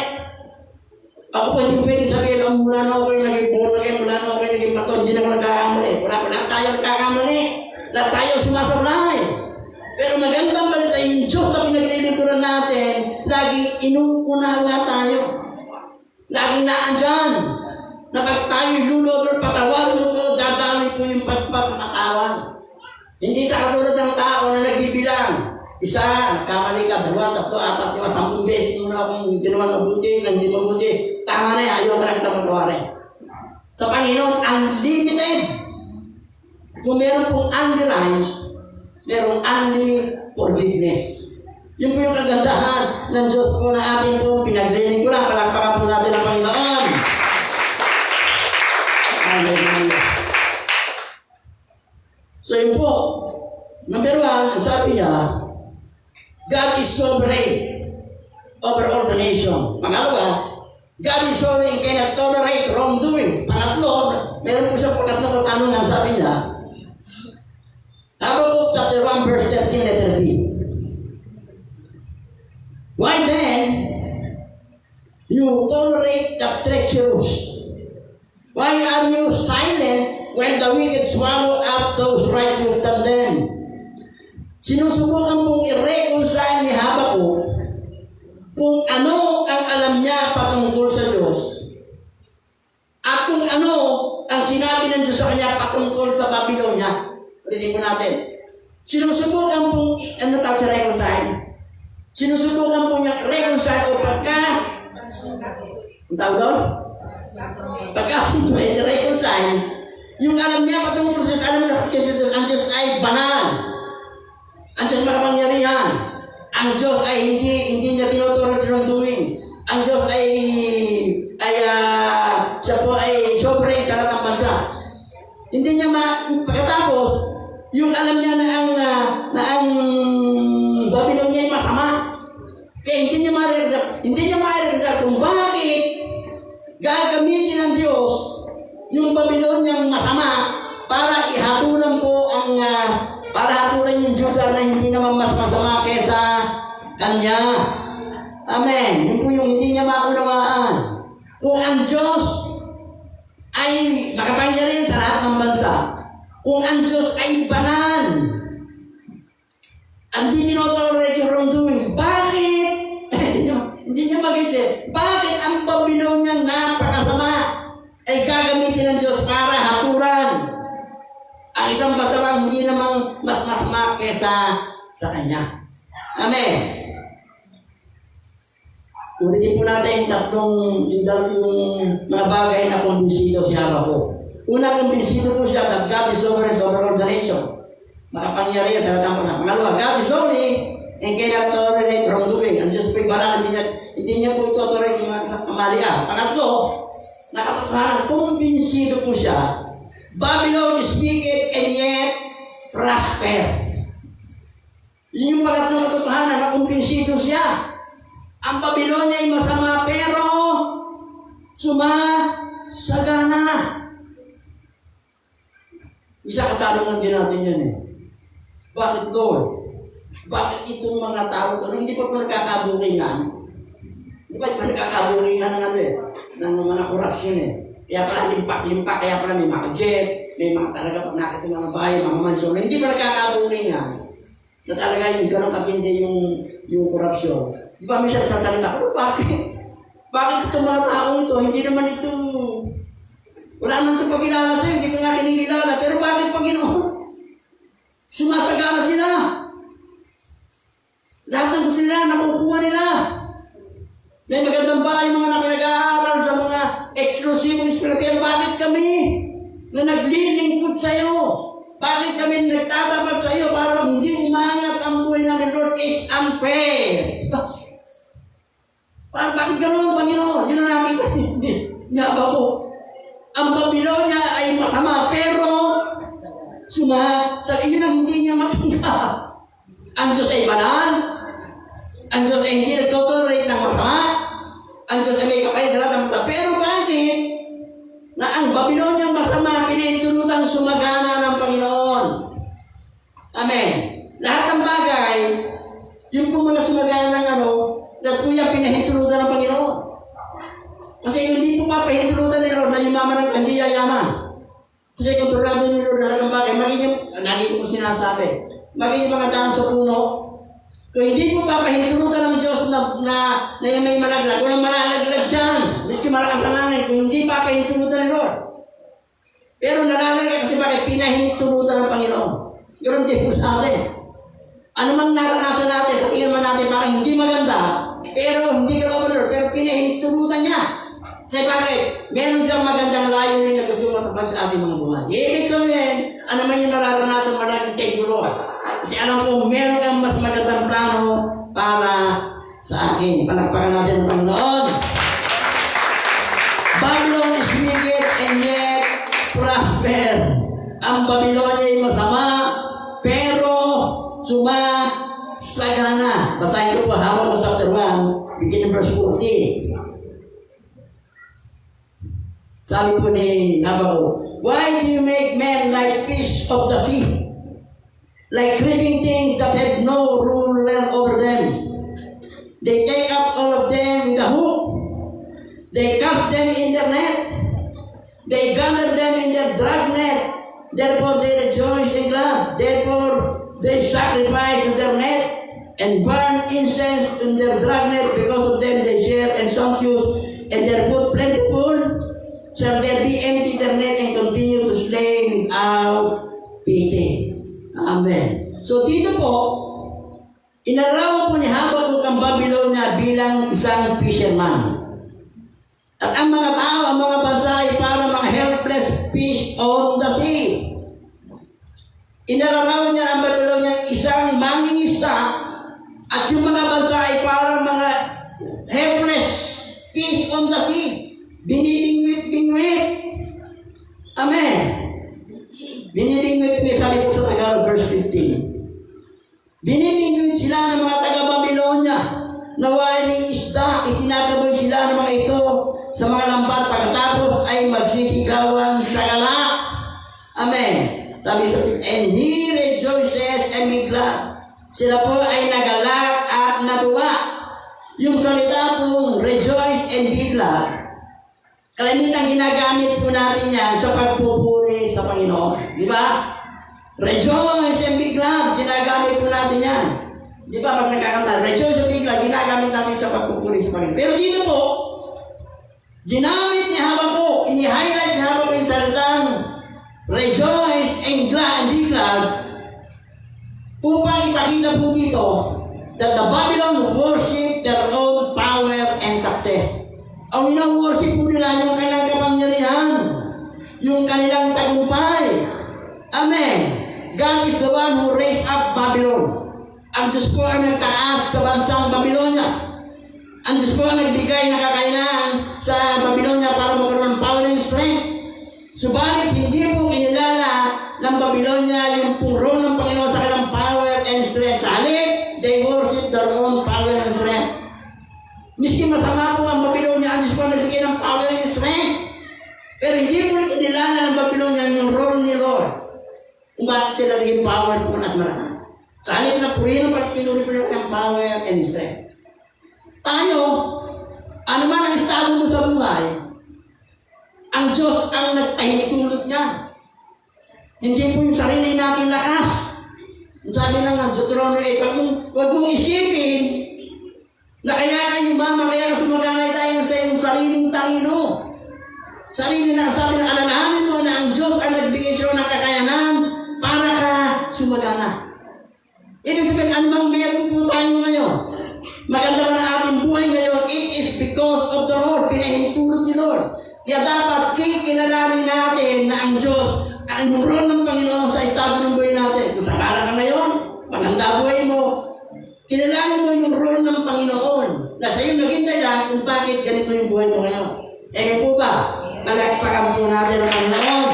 Ako po hindi pwede sabihin, mula na ako yung naging born again, mula na ako yung naging paton, hindi na ako nagkakamali. Wala tayo nagkakamali. Lahat tayo sumasablay. Pero magandang balita, yung Diyos na pinaglilingkuran natin, laging inuunawa tayo. Laging naandyan. Na pag tayo lulod, patawag mo po, dadami po yung pagpapatawag. Hindi sa katulad ng tao na nagbibilang. Isa, nagkamali ka, 2, 3, 4, 5, 10 beses mo na akong ginawa mabuti, hindi mabuti. Tama na yan, ayaw ka na kita magkawari. Sa Panginoon, unlimited. Kung meron pong only rights, meron only forgiveness. Yun po yung kagandahan ng Diyos po na ating po pinaglilingkuran. Palakpakan po natin ang Panginoon. Hallelujah. So yun po, number 1, sabi niya, God is sovereign over all the nation. Pangalawa, God is sovereign and cannot tolerate wrongdoing. Pangatlo, meron po siya pangatlo katanungan, sabi niya, Habakkuk chapter 1 verse 13 letter B. Why then you tolerate the treacherous? Why are you silent when the wicked swallow up those righteous than them. Sinusubukan pong i-reconcile ni Habakuk kung ano ang alam niya patungkol sa Diyos at kung ano ang sinabi ng Diyos sa kanya patungkol sa Babylonia. Ulitin po natin. Sinusubukan pong, tawag sa reconcile? Sinusubukan po niya reconcile o pagka, ang tawag doon? Pagkasunduin, reconcile, yung alam niya patungkol sa Diyos, alam niya si Diyos, ang Diyos ay banal. Ang Diyos makapangyarihan. Ang Diyos ay hindi niya tinuturo ng wrongdoing. Ang Diyos siya po ay sobrang sa lahat ng bansa. Hindi niya pagkatapos, yung alam niya na ang Babylonia ay masama. Kaya hindi niya ma-realize kung bakit gagamitin ng Diyos yung Babylonia ang masama para ihatulan po para hatulan yung Judah na hindi naman mas masama kesa kanya. Amen. Yun po yung hindi niya maunawaan. Kung ang Diyos ay makapangyarihan sa lahat ng bansa, kung ang Diyos ay banal, hindi tinotolerate yung wrongdoing, bakit? Hindi niya mag-isip. Bakit ang Babylonia napakasama ay gagamitin ng Diyos para hatulan ang isang basamang hindi namang mas masama kesa sa kanya? Amen. Ulitin po natin yung mga bagay na kumbinsido si Habakuk. Una, kumbinsido po siya that God is sovereign over all the nation. Makapangyarihan sa lahat ng bansa. Pangalawa, God is holy and cannot tolerate wrongdoing. Ang Diyos po'y banal, hindi niya po itotolerate yung mga kamalian. Pangatlo, nakatotohanan, kumbinsido po siya. Babylon is wicked and yet prosper. Yun yung pangatlong katotohanan na kumbinsido siya. Ang Babylonia ay masama pero sumasagana. Isa katanungan din natin yan eh. Bakit Lord? Bakit itong mga tao ito? Hindi pa po nagkakaburingan. Hindi pa nagkakaburingan ng mga korupsyon eh. Kaya pala limpak-limpak, kaya pala may mga jet, may mga talaga pag nakita mga bahay, mga mansyon. Hindi pa nagkakaburingan na talaga yung ganun katindi yung korupsyon. Di ba minsan sasalita ko, bakit? Bakit itong mga taong ito? Hindi naman ito, wala naman ito pagkilala sa'yo, hindi ko nga kinikilala. Pero bakit Panginoon? Sumasagana sila. Lahat ng gusto nila, nakukuha nila. May magandang bahay, mga napinag-aaral sa mga exclusive spiritual. Bakit kami na naglilingkod sa'yo? Bakit kami nagtatapat sa'yo para hindi umangat ang buhay namin, Lord? It's unfair. Bakit gano'n, Panginoon? Yun ang nakita niya ba po? Ang Babylonia ay masama, pero sa iyo na hindi niya matanggap. Ang Diyos ay banal. Ang Diyos ay hindi nagtotolerate ng masama. Ang Diyos ay may kapalit sa lahat ng masama. Pero bakit na ang Babylonia masama, pinahintulutan sumagana ng Panginoon? Amen. Lahat ng bagay, yung pong mga sumagana ng lahat po yan pinahintulutan ng Panginoon. Kasi hindi po papahintulutan ni Lord na yumaman ng hindi yayaman. Kasi kontrolado ni Lord na lahat ng bagay, magiging, lagi ko po sinasabi, magiging mga daan sa puno. Kung hindi po papahintulutan ng Diyos na may malaglag, walang malalaglag dyan. Miski malakas ang angin, kung hindi papahintulutan ni Lord. Pero nalalagay kasi bakit pinahintulutan ng Panginoon. Ganoon din po sa atin. Ano mang naranasan natin, sa tingin man natin parang hindi maganda, pero hindi ka Lord, pero pinahintulutan niya. Kasi bakit? Meron siyang magandang layunin na gusto matapad sa ating mga buhay. Ibig sabihin, ano man yung nararanasan malaking thank you Lord. Kasi alam ko, meron kang mas magandang plano para sa akin. Palagpakan natin ang Panginoon. Babylon is wicked and yet prosper. Ang Babylonia ay masama, pero sumasagana. Basahin ko po, Habakuk chapter 1, beginning verse 40. Sabi po ni Habakuk, why do you make men like fish of the sea? Like creeping things that have no ruler over them. They take up all of them with a hook. They cast them in the net. They gather them in their dragnet. Therefore they rejoice and glad. Therefore they sacrifice to their net and burn incense in their dragnet. Because of them they share and sumptuous, and their food plentiful. Shall there be empty their net and continue to slay without pity. Amen. So dito po, inarawan po ni Habakuk ang Babylonia bilang isang fisherman. At ang mga tao, ang mga bansa ay parang mga helpless fish on the sea. Inarawan niya ang Babylonia isang mangingisda, at yung mga bansa ay parang mga helpless fish on the sea. Binibingwit-bingwit. Amen. Binibingwit-bingwit, sabi ko sa Tagalog, verse 15. Binibingwit sila ng mga taga-Babylonia. Naway ni isda, itinataboy sila ng mga ito sa mga lambat, pagkatapos ay magsisigawan sa gala. Amen. Sabi sa and he rejoices and be glad. Sila po ay nagalak at natuwa. Yung salita pong rejoice and be glad, kalimitan ginagamit po natin yan sa pagpupuri sa Panginoon. Di ba? Rejoice and be glad, ginagamit po natin yan. Di ba? Pag nagkakanta, rejoice and be glad, ginagamit natin sa pagpupuri sa Panginoon. Pero dito po, ginamit ni Habakuk, ini-highlight ni Habakuk yung salitang rejoice and be glad, upang ipakita po dito that the Babylon worship their own power and success. Ang ina-worship po nila yung kanilang kapangyarihan, yung kanilang tagumpay. Amen. God is the one who raised up Babylon. Ang Diyos po ang nagtaas sa bansang Babylonia. Ang Diyos po ang nagbigay ng kakayahan sa Babylonia para magkaroon ng power and strength. Subalit hindi po kinilala ng Babylonia yung pong role ng Panginoon sa kanilang power and strength. Sa halip, they worship their own power and strength. Miski masama po ang Babylonia, ang Diyos po nagbigay ng power and strength. Pero hindi po kinilala ng Babylonia yung role ni Lord. Kung bakit sila naging powerful at malakas. Sa halip na purino pag pinuri po ng power and strength. Tayo, ano man ang estado mo sa buhay, ang Diyos ang nagpahintulot niya. Hindi po yung sarili natin lakas. Sabi lang ng Deuteronomy 8, huwag mong isipin na kaya kayo mama, kaya sumaganay tayo sa iyong sariling talino. Sarili na sabi ng alalahanin mo na ang Diyos ang nagbigay siya ng kakayanan para ka sumagana. Ibig sabihin, anumang meron po tayo ngayon, maganda na ating buhay ngayon, it is because of the Lord, pinahintulot ni Lord. Kaya dapat kikinalanin natin na ang Diyos, ang role ng Panginoon sa estado ng buhay natin. Kung sakala ka ngayon, maganda buhay mo, kilalanin mo yung role ng Panginoon na sa iyo naging dahilan kung bakit ganito yung buhay mo ngayon. Eh po ba, palagpakan po natin ang Panginoon.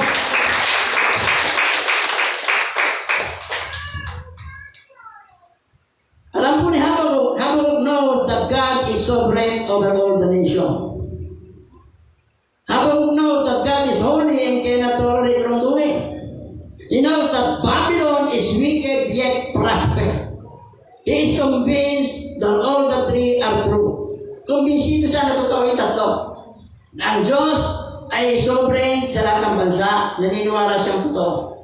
Alam po ni Habakuk knows that God is sovereign over all the nation. Habakuk knows that God is holy and cannot tolerate wrongdoing. He knows that Babylon is wicked yet prosper. He is convinced that all the three are true. Kumbinsido siya na totoo yung tatlo. Na ang Diyos ay sovereign sa lahat ng bansa. Naniniwala siyang totoo.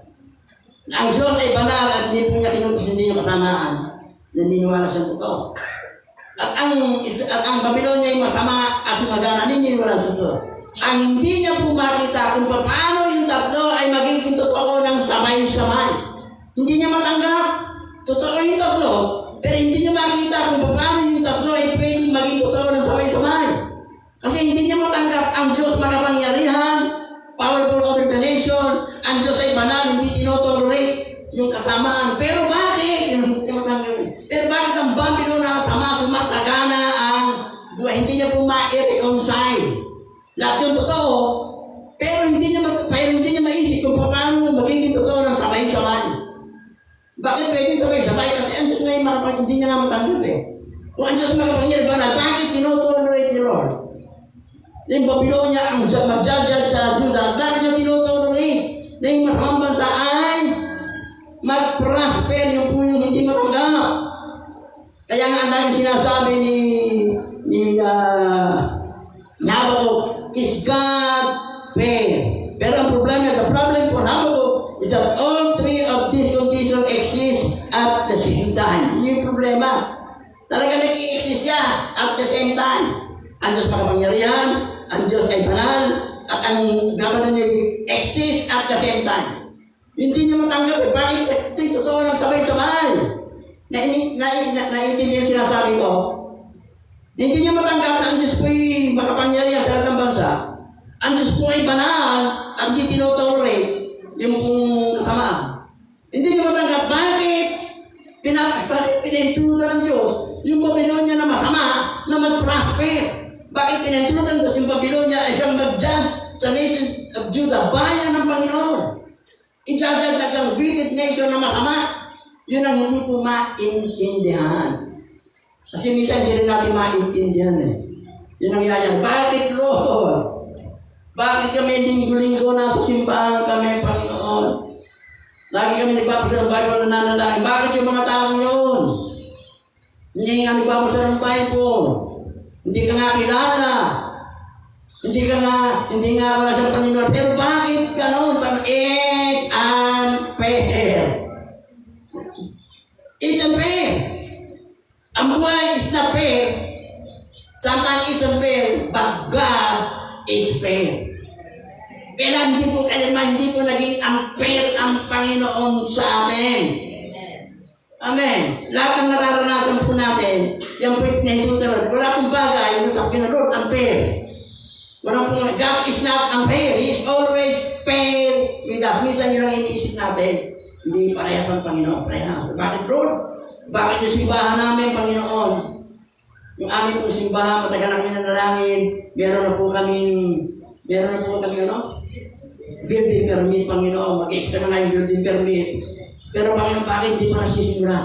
Na ang Diyos ay banal at hindi po niya kinupos, hindi niya kasamaan. Naniniwala siyang totoo. At ang Babylonia ay masama at sumagana, naniniwala sa totoo. Ang hindi niya po makita kung paano yung tatlo ay magiging totoo ng sabay-sabay. Hindi niya matanggap. Totoo yung tatlo. Pero hindi niya makita kung paano yung tatlo ay pwedeng maging totoo ng sabay-sabay. Kasi hindi niya matanggap ang Diyos makapangyarihan, powerful over the nation, ang Diyos ay banal, hindi tinotolerate yung kasamaan. Pero bakit? Hindi niya matanggap. Pero bakit ang Babylon na sumasagana ang buhay? Hindi niya po ma-reconcile. Lahat yung totoo, pero hindi niya maisip kung paano magiging totoo ng sabay-sabay. Bakit pwede sabay-sabay? Kasi ang Diyos na yung hindi niya nga matanggap eh. Kung ang Diyos makapangyarihan na, bakit tinotolerate ni Lord? Yung Babylonia ang mag-judge sa Judah, bakit niya tinotolerate na yung masamang bansa ay mag-prosper yung po yung hindi matanggap? Kaya nga ang dahil sinasabi ni Habakuk, is God fair? at the same time. Ang Diyos makapangyarihan, ang Diyos ay banal, at ang gagawin niya exist at the same time. Hindi niyo matanggap. Bakit? Ito totoo lang sabay-sabay. Naiintindihan sinasabi ko. Hindi niyo matanggap na ang Diyos po ay makapangyarihan sa lahat ng bansa. Ang Diyos po ay banal at di tinotolerate yung pong kasamaan. Hindi niyo matanggap. Bakit pinahintulutan ng Diyos yung Babylonia na masama na mag-prosper? Bakit pinahintulutan ng Diyos yung Babylonia ay siyang mag-judge sa nation of Judah, bayan ng Panginoon? I-judge na siyang wicked nation na masama. Yun ang hindi po maintindihan. Kasi minsan hindi rin natin maintindihan eh. Yun ang yayang, bakit Lord? Bakit kami linggo-linggo nasa simbahan kami, Panginoon? Lagi kami nagpapasa ng Bible na nanalangin. Bakit yung mga taong yun? Hindi nga nagpapasa ng Bible. Hindi ka nga kilala. Hindi nga wala sa Panginoon. Pero bakit gano'n? It's unfair. It's unfair. Ang buhay is not fair. Sometimes it's unfair, but God is fair. Kaya hindi po naging unfair ang Panginoon sa atin. Amen. Lahat ng nararanasan po natin, yung pinahintulutan, wala pong bagay na sabi na Lord, unfair. Walang pong, God is not unfair. He is always fair with us. Minsan yun ang iniisip natin. Hindi parehas ang Panginoon. Parehas. Bakit Lord? Bakit yung simbahan namin, Panginoon? Yung amin pong simbahan, matagal na kami nanalangin, meron na po kami, building permit, Panginoon. Mag-expect na nga yung building permit. Pero Panginoon, bakit hindi pa nasisimula?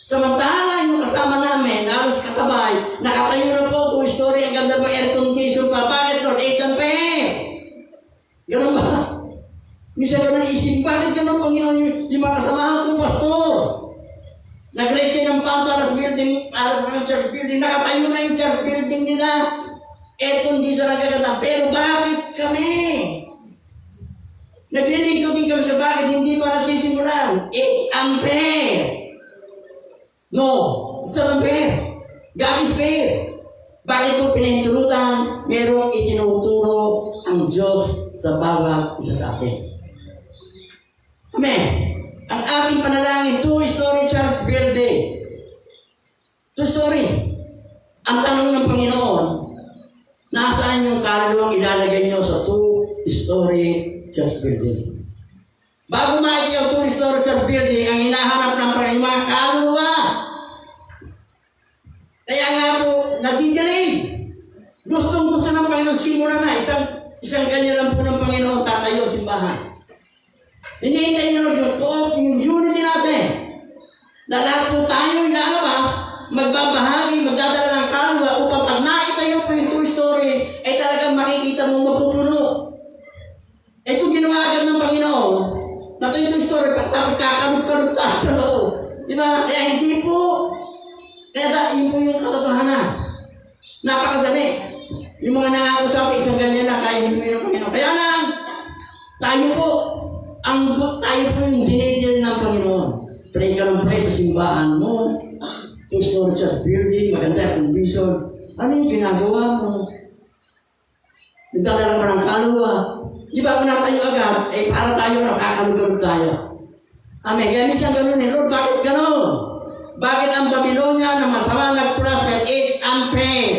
Samantala, yung kasama namin, halos kasabay, nakatayo na po, 2 story, ang ganda pa air condition pa. Bakit Lord? It's unfair. Ganun ba? Minsan ganun isip, bakit ganun, Panginoon, yung mga kasamahan kong pastor? Nag-rate ng pan para sa building, para sa church building, nakatayo na yung church building nila. Air condition ang gaganda. Pero bakit kami? Naglilingkod din kami sa bakit hindi pa nasisimulan. It's unfair. No, it's not unfair. God is fair. Bakit po pinahintulutan? Merong itinuturo ang Diyos sa bawat isa sa atin. Amen. Ang ating panalangin, 2-story church building. 2-story. Ang tanong ng Panginoon, nasaan yung kaluluwang ilalagay nyo sa 2-story church building? Bago makikita yung 2-story church building, ang hinahanap ng Panginoon, mga kaluluwa. Kaya nga po, nadidelay. Gustong-gusto ng Panginoon, simula na. Isang ganyan lang po ng Panginoon, tatayo simbahan. Hinihintay nyo yung unity natin. Na lahat po tayo ilalabas, magbabahagi, magdadala ng kaluluwa upang pag naitayo po yung 2-story, ay talagang makikita mo mapupuno. Ito ginawa agad ng Panginoon. Na ito yung 2-story, tapos kakalog-kalog tayo sa loob. Di ba? Kaya hindi po. Kaya yun po yung katotohanan. Napakadali. Yung mga nangako sa atin, isang ganyan na, kaya hindi po yun ng Panginoon. Kaya lang, tayo po yung dinidil ng Panginoon. Pray ka ng pray sa simbahan mo. 2-story church building, maganda condition. Ano yung ginagawa mo? Nagdadala pa ng kaluluwa. Di ba kung natayo agad, para tayo nakakalugod tayo. Amen. Kaya minsan gano'n Lord, bakit gano'n? Bakit ang Babylonia na masama nag-prosper? It's unfair.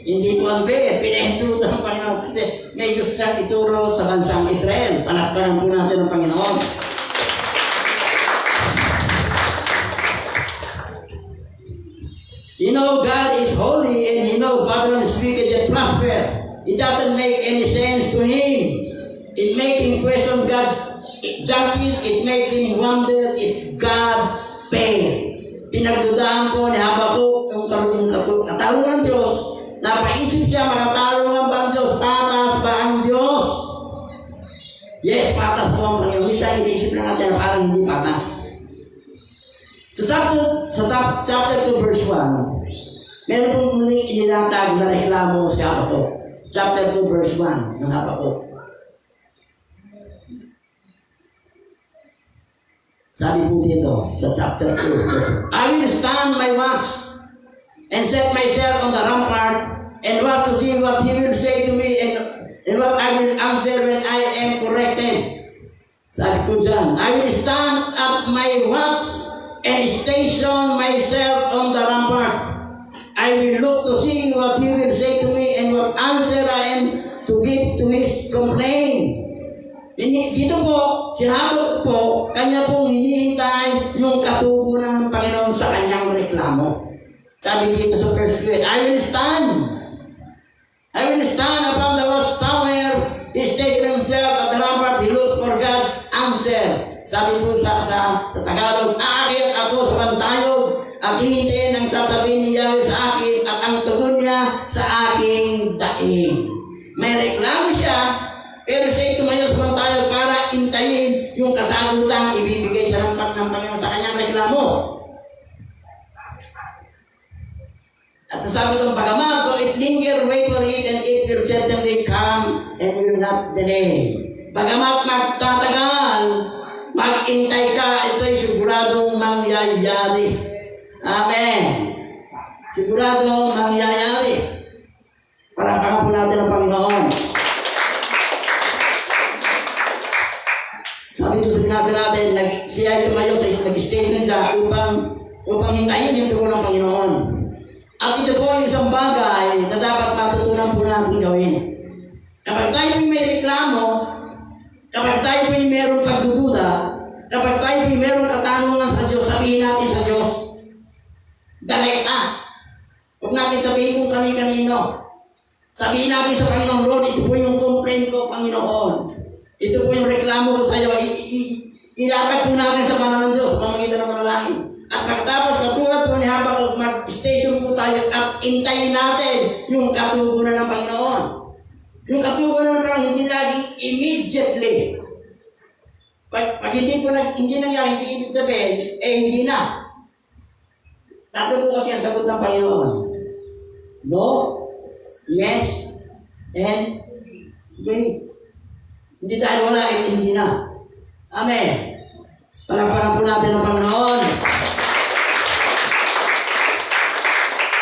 Hindi po unfair. Pinahintulutan ng Panginoon kasi may gusto siyang ituro sa bansang Israel. Palakparan po natin ng Panginoon. You know, God is holy and He knows Babylon is wicked and prosper. It doesn't make any sense to Him. It makes Him question God's justice. It makes Him wonder, is God fair? Pinagdudaan po ni Habakuk yung katarungan ng Diyos. Napaisip siya, makatarungan ba ang Diyos? Patas ba ang Diyos? Yes, patas po ang Panginoon. Minsan iniisip lang natin na parang hindi patas. Sa chapter 2 verse 1, meron pong muling inilatag na reklamo si Habakuk. Chapter 2 verse 1 ng Habakuk. Sabi po dito sa chapter 2, I will stand my watch and set myself on the rampart, and was to see what he will say to me, and what I will answer when I am corrected. Sabi ko dyan, I will stand up my watch and station myself on the rampart. I will look to see what he will say to me and what answer I am to give to his complaint. Dito po, si Habakuk po, kanya pong hinihintay yung katugunan ng Panginoon sa kanyang reklamo. Sabi dito sa verse 2, I will stand upon the watchtower, he stationed himself at the rampart, he looked for God's answer. Sabi po sa Tagalog, aakyat ako sa pantayog at hihintayin ang sasabihin ni Yahweh sa akin at ang tugon niya sa aking daing. May reklamo siya, pero siya tumayo sa pantayog para intayin yung kasagutan ibibigay sa rampat ng Panginoon sa kanyang reklamo. At sabi ko, bagamat, though it linger, wait for it, and it will certainly come and will not delay. Bagamat magtatagal, mag-intay ka, ito'y siguradong mangyayari. Amen. Siguradong mangyayari. Palakpakan po natin ang Panginoon. Sabi ito sa binasa natin, siya ay tumayo sa nag-station siya upang hintayin yung tugon ng Panginoon. At ito po ang isang bagay na dapat matutunan po natin gawin. Kapag tayo po'y may reklamo, kapag tayo po'y mayroong pagdududa, kapag tayo po'y mayroong katanungan sa Diyos, sabihin natin sa Diyos, daleta. Huwag natin sabihin kung kanino. Sabihin natin sa Panginoon, Lord, ito po yung complaint ko, Panginoon. Ito po yung reklamo ko sa iyo. Ilapag po natin sa pangalan ng Diyos, sa pamagitan ng panalangin. At pagkatapos, katulad po ni Habakuk, mag-station po tayo at intayin natin yung katugunan ng Panginoon. Yung katugunan ng Panginoon, hindi laging immediately. Pag hindi nangyari, hindi ibig sabihin, hindi na. Tatlo po kasi ang sagot ng Panginoon. No, yes, and wait. Hindi dahil wala, hindi na. Amen. Palakpakan po natin ang Panginoon.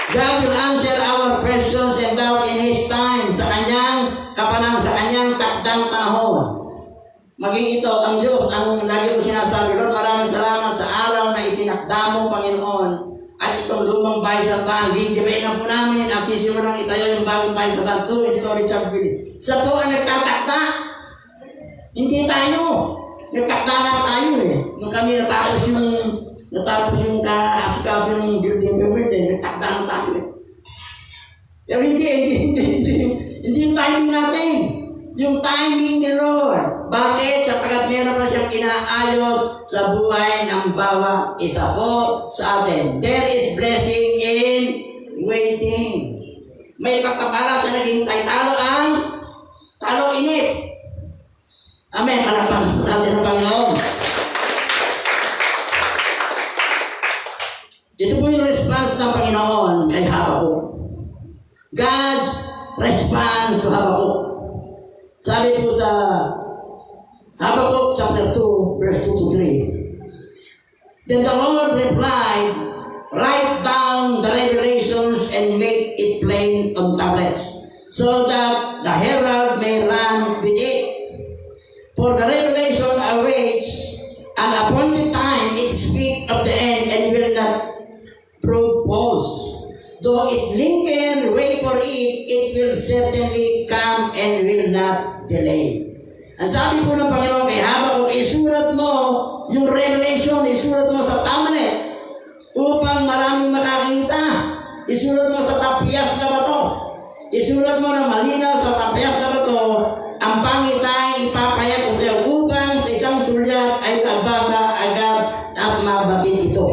God will answer our questions and doubt in His time, sa kanyang takdang panahon. Maging ito ang Diyos, ang lagi ko sinasabi, Lord, maraming salamat sa araw na itinakda mo, Panginoon. At itong lumang bahay sa bahan, gigibayin na po namin at sisimulang itayo yung bagong bahay sa bahan, 2 storage of building. Sa po ang nagtatakda, hindi tayo. Nagtakda nga tayo eh. Nung kami natapos yung kaasikaso ng building government, nagtakda na tayo eh. Pero hindi yung timing natin. Yung timing ni Lord. Bakit? Sapagkat meron na siyang inaayos sa buhay ng bawat isa po sa atin. There is blessing in waiting. May pagpapala sa naghihintay. Talo inip. Amen. Palakpakan natin ang Panginoon. Ito po yung response ng Panginoon kay Habakuk. God's response to Habakuk. Sabi po sa Habakuk chapter 2, verse 2 to 3. Then the Lord replied, write down the revelations and make it plain on tablets, so that the herald may run with it. For the revelation awaits an appointed time, it speaks of the end and will not prove false. Though it linger, wait for it, it will certainly come and will not delay. Ang sabi po ng Panginoon kay Habakuk, isulat mo yung revelation, isulat mo sa tablet upang maraming makakita. Isulat mo sa tapyas na bato. Isulat mo na malinaw sa tapyas na bato. Ang pangit ay ipapayag ko sa iyo upang sa isang sulyap ay pagbasa agad at mabatid ito.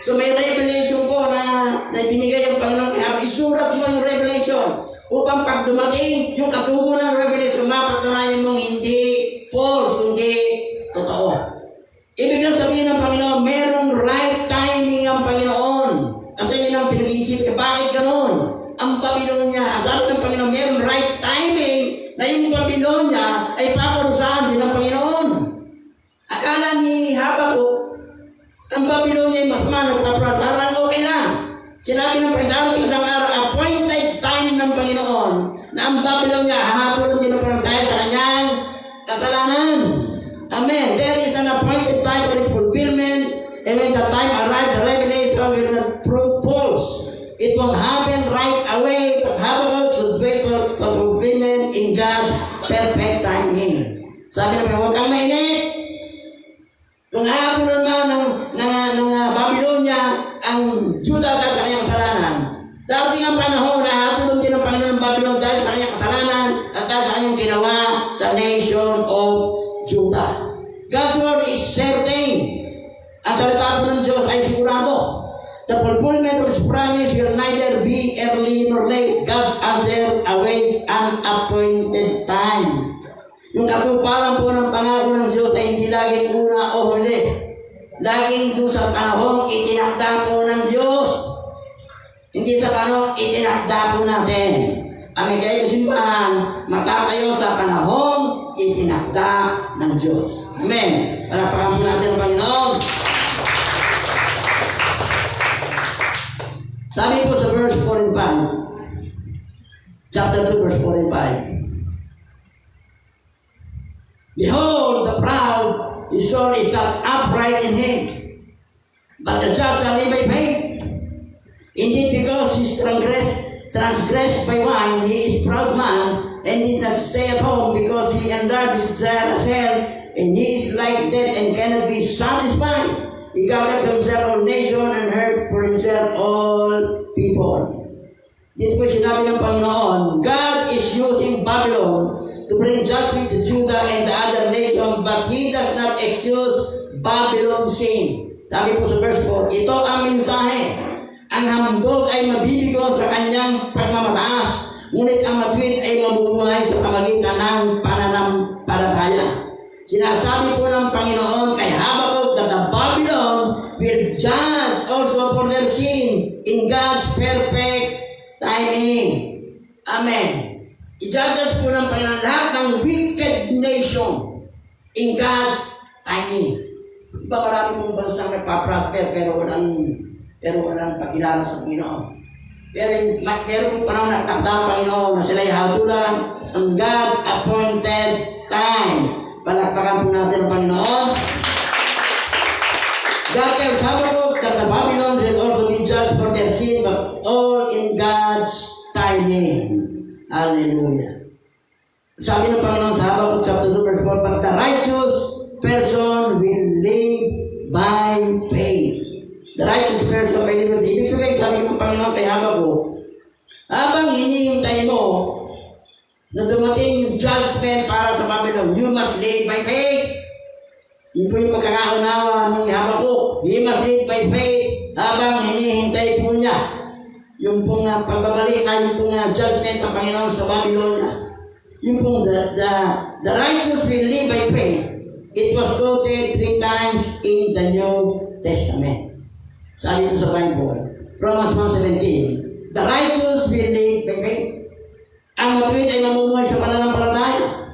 So may revelation po na binigay yung Panginoon kaya isulat mo yung revelation upang pag dumating yung katugunan ng revelation, mapatunayan mong hindi false, hindi totoo. Ibig sabihin ng Panginoon, merong right timing ang Panginoon. Kasi yun ang pinag-iisip niya. Bakit gano'n? Ang Babylonia, sabi ng Panginoon, merong right timing na yung Babylonia ay paparusahan din ng Panginoon. Akala ni Habakuk, ang Babylonia ay mas manong parang okay lang. Sinabi ng darating isang araw, appointed time ng Panginoon, na ang Babylonia hahatulan din ng tayo sa kanyang kasalanan. Amen. There is an appointed time for its fulfillment, and when the time arrives, the revelation will not prove false. It won't happen right away, but Habakkuk should wait for fulfillment in God's perfect timing. Sabi na, huwag kang mainit. Kung hahatulan man ng Babylonia ang Judah dahil sa kanyang kasalanan, darating ang panahon na hahatulan din ng Panginoon ng Babylon dahil sa kanyang kasalanan at dahil sa kanyang ginawa sa nation of Judah. God's word is certain. Ang salita po ng Diyos ay sigurado. The fulfillment of His promise will neither be early nor late. God's answer awaits an appointed time. Yung katuparan po ng pangako ng Diyos ay hindi laging una o huli. Laging doon sa panahong itinakda po ng Diyos. Hindi sa panahong itinakda po natin. Ang ikay kasimbahan, matatayo sa panahong itinakda ng Diyos. Amen. Palapakan po natin ang Panginoon. Sabi po sa verse 4 and 5, chapter 2, verse 4 and 5. Behold, the proud, his soul is not upright in him, but the just shall live by faith. Indeed, because he transgressed by wine, he is proud man, and did not stay at home, because he enlarged his desire as hell, and he is like death and cannot be satisfied. He gathered to himself all nations and heard for himself all people. Dito po sinabi ng Panginoon, God is using Babylon to bring judgment to Judah and the other nations, but He does not excuse Babylon's sin. Sabi po sa verse 4, ito ang mensahe. Ang hambog ay mabibigo sa kanyang pagmamataas, ngunit ang matuwid ay mabubuhay sa pamagitan ng pananampalataya. Sinasabi po ng Panginoon kay Habakkuk that the Babylon will judge also for their sin in God's perfect timing. Amen. I-judges po ng Panginoon lahat ng wicked nation in God's timing. Diba marami pong bansang nagpa-prosper pero walang pakilala sa Panginoon. Pero pong panahon na takda ng Panginoon na sila'y hatulan ang God-appointed time. Palakpakan po natin ang Panginoon. God tells Habakkuk that the Babylon will also be judged for their sin, but all in God's timing. Hallelujah. Sabi ng Panginoon sa Habakkuk chapter 2 verse 4, but the righteous person will live by faith. The righteous person will live by faith. Ibig sabihin, sabi ng Panginoon kay Habakkuk, habang hinihintay mo na dumating yung judgment para sa Babylon, you must live by faith. Yun po yung pagkakaunawa ng Habakkuk. He must live by faith habang hinihintay po niya yung pong pagbabalik ay yung pong judgment ng Panginoon sa Babylonia. Yung pong the righteous will live by faith. It was quoted 3 times in the New Testament. Sabi po sa Bible, Romans 1:17, the righteous will live by faith. Ang matuwid ay mamumuhay sa pananampalataya.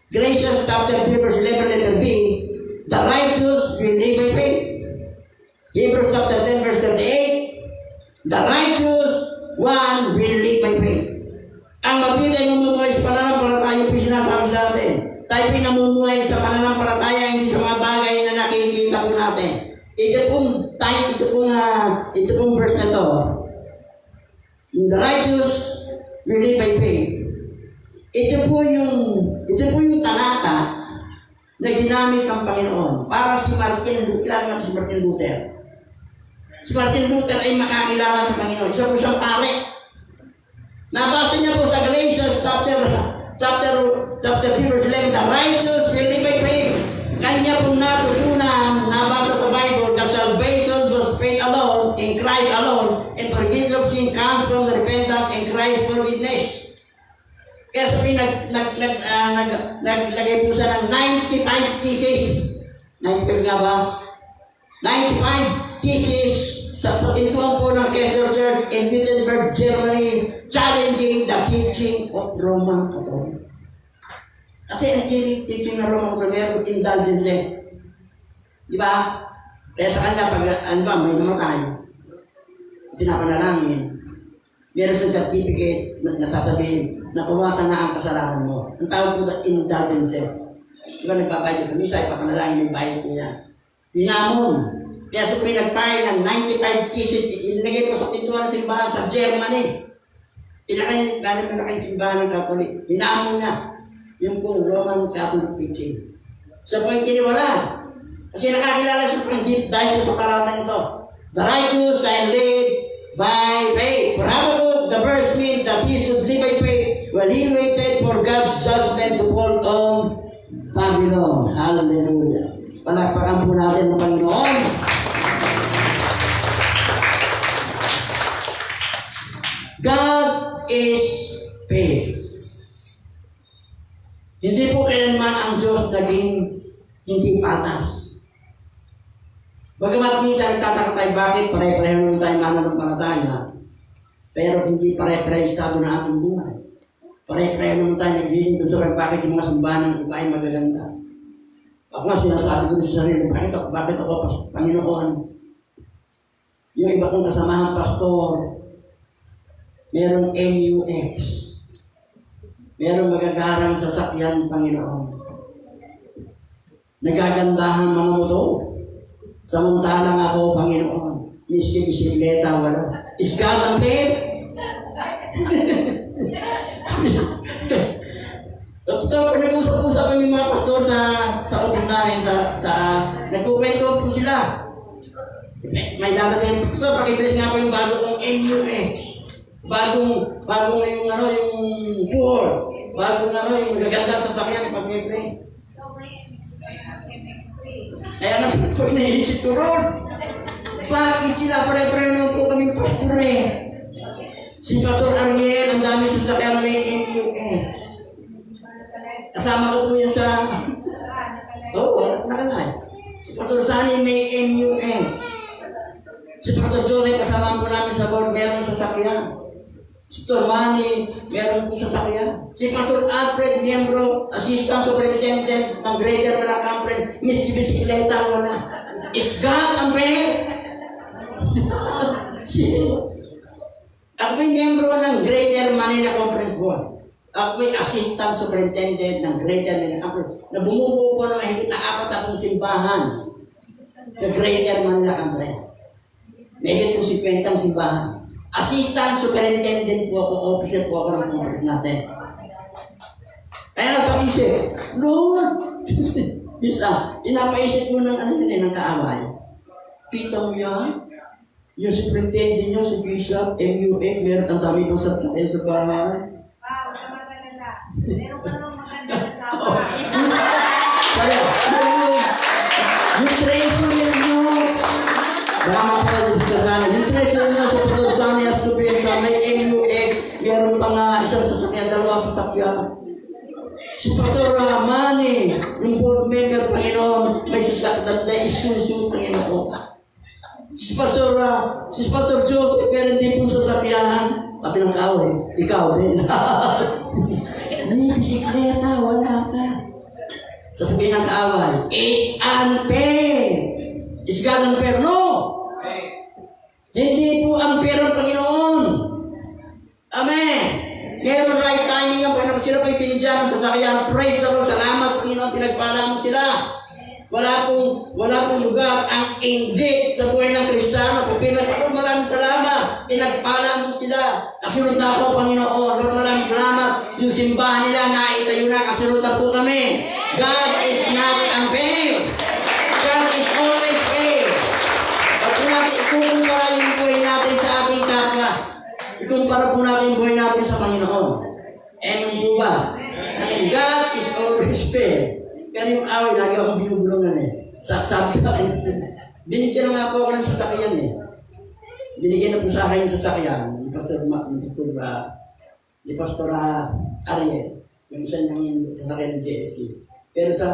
Galatians chapter 3 verse 11 letter B, the righteous will live by faith. Hebrews chapter 10 verse 38, the righteous one will live by faith. Ang matuwid ay mamumuhay sa pananampalataya, yung sinasabi sa atin. Tayo pinamumuhay sa pananampalataya, hindi sa mga bagay na nakikita po natin. Ito pong verse na to. The righteous will live by faith. Ito po yung talata na ginamit ng Panginoon para si Martin Luther. Kilala natin si Martin Luther. Si Martin Luther ay makakilala sa Panginoon. Isa po siyang pare. Nabasa niya po sa Galatians chapter 3 verse 11, the righteous will live by faith. Kanya pong natutunan, nabasa sa Bible, that salvation was faith alone, in Christ alone, and forgiveness of sin comes from the repentance in Christ's forgiveness. Kaya sabi, naglagay po siya ng 95 thesis. 95 nga ba? 95 thesis sa tintuan po ng Kaiser Church in Wittenberg, Germany, challenging the teaching of Roman Catholic. Kasi ang teaching ng Roman Catholic, meron indulgences. Di ba? Kaya sa kanila, pag may namatay, pinapanalangin, meron siyang certificate na nasasabihin na puwasan na ang kasalanan mo. Ang tawag po na indulgences. Diba nagbabayad ka sa misa, ipapanalangin yung bayad niya. Dinamon. Kaya sa pinagpahid ng 95 cases, inilagay ko sa pintuan ng simbahan sa Germany. Pinakain simbahan ng Catholic. Dinamon niya yung pong Roman Catholic preaching. Sa point tiniwala. Kasi nakakilala siya dahil sa kalatang ito. The righteous shall live by faith. For Habakkuk, the verse means that he should live by faith while he waited for God's judgment to fall on Babylon. Hallelujah. Palakpakan po natin ng Panginoon. God is faith. Hindi po kailanman ang Diyos naging hindi patas. Bagamat minsan nagtataka tayo bakit pare-pareho naman tayo mananampalataya, pero hindi pare-pareho estado na ating buhay. Pare-pareho naman tayo naglilingkod sa bakit yung mga simbahan ng iba ay magaganda. Ako nga sinasabi ko sa sarili, bakit ako Panginoon? Yung iba kong kasamahan pastor, merong MUX. Merong magagarang sasakyan, Panginoon. Nagagandahan mga motor. Samantalang ako, Panginoon, miski bisikleta, wala. Iskat ang faith. Totoo, nag-usap-usap yung mga pastor sa office namin, nagkukwento po sila. May dadating, pastor, pakibless nga po yung bago kong MUX. Bagong yung poor. Bagong yung magaganda sa sakyan pag may play. Kaya nga pag naisip ko ron, bakit sila pare-pareho naman po kaming pastor eh. Si Pastor Ariel, ang dami sasakyan may MUX. Kasama ko po yan sa... Oo, nakalay. Si Pastor Sunny may MUX. Si Pastor Jose, kasama po namin sa board, meron sasakyan. Si Pastor Manny, meron po sasakyan. Si Pastor Alfred, miyembro, assistant superintendent ng Greater Malacca, Miss Bisikleta, wala. It's God ang prayer. Ako'y miyembro ng Greater Manila Conference Board. Ako'y assistant superintendent ng Greater Manila Conference. Na bumubuo po ng mahigit na 4 simbahan sa Greater Manila Conference. Mahigit po 50 simbahan. Assistant superintendent po ako, officer po ako ng conference natin. Kaya sa isip, Lord, isa, pinapaisip mo ng ng kaaway. Kita mo yan? Yung superintendent nyo, si Bishop, MUX, meron ang dami pang saksakin sa bahay. Wow, maganda. Meron ka namang maganda na sama. Kaya, yung treasure nyo, baka mapalagod sa kanan. Yung treasure nyo sa Pastor Sunny Ascopesa, may MUX, meron pa nga isang sasakyan, 2 sasakyan. Si Pastor Rahmani, yung board member, Panginoon, may sasakyan na isusu, Panginoon. Si Pastor Joseph, meron din pong sasakyan. Sabi ng kaway, ikaw din. May bisikleta, wala ka. Sasabihin ng kaaway, it's unfair. Is God unfair? No! Hindi po unfair ang Panginoon. Amen. Meron right timing ang Panginoon. Sila po'y pinigyan ng sasakyan. Praise the Lord. Salamat, Panginoon. Pinagpala mo sila. Wala pong lugar ang inggit sa buhay ng Kristiyano. Kung pinagpala, maraming salamat. Pinagpala mo sila. Kasunod na ako, Panginoon. Lord, maraming salamat. Yung simbahan nila, naitayo na. Kasunod na po kami. God is not unfair. God is always fair. At kung natin ikukumpara yung buhay natin sa ating kapwa, ikukumpara po natin yung buhay natin sa Panginoon. Amen po ba? And God is always fair. Pero yung away, lagi akong binubulungan eh. Sabi sa akin, binigyan na nga po ako ng sasakyan eh. Binigyan na po sa akin yung sasakyan, ni Pastor Ariel, yung isa niyang sasakyan ng JFC. Pero sa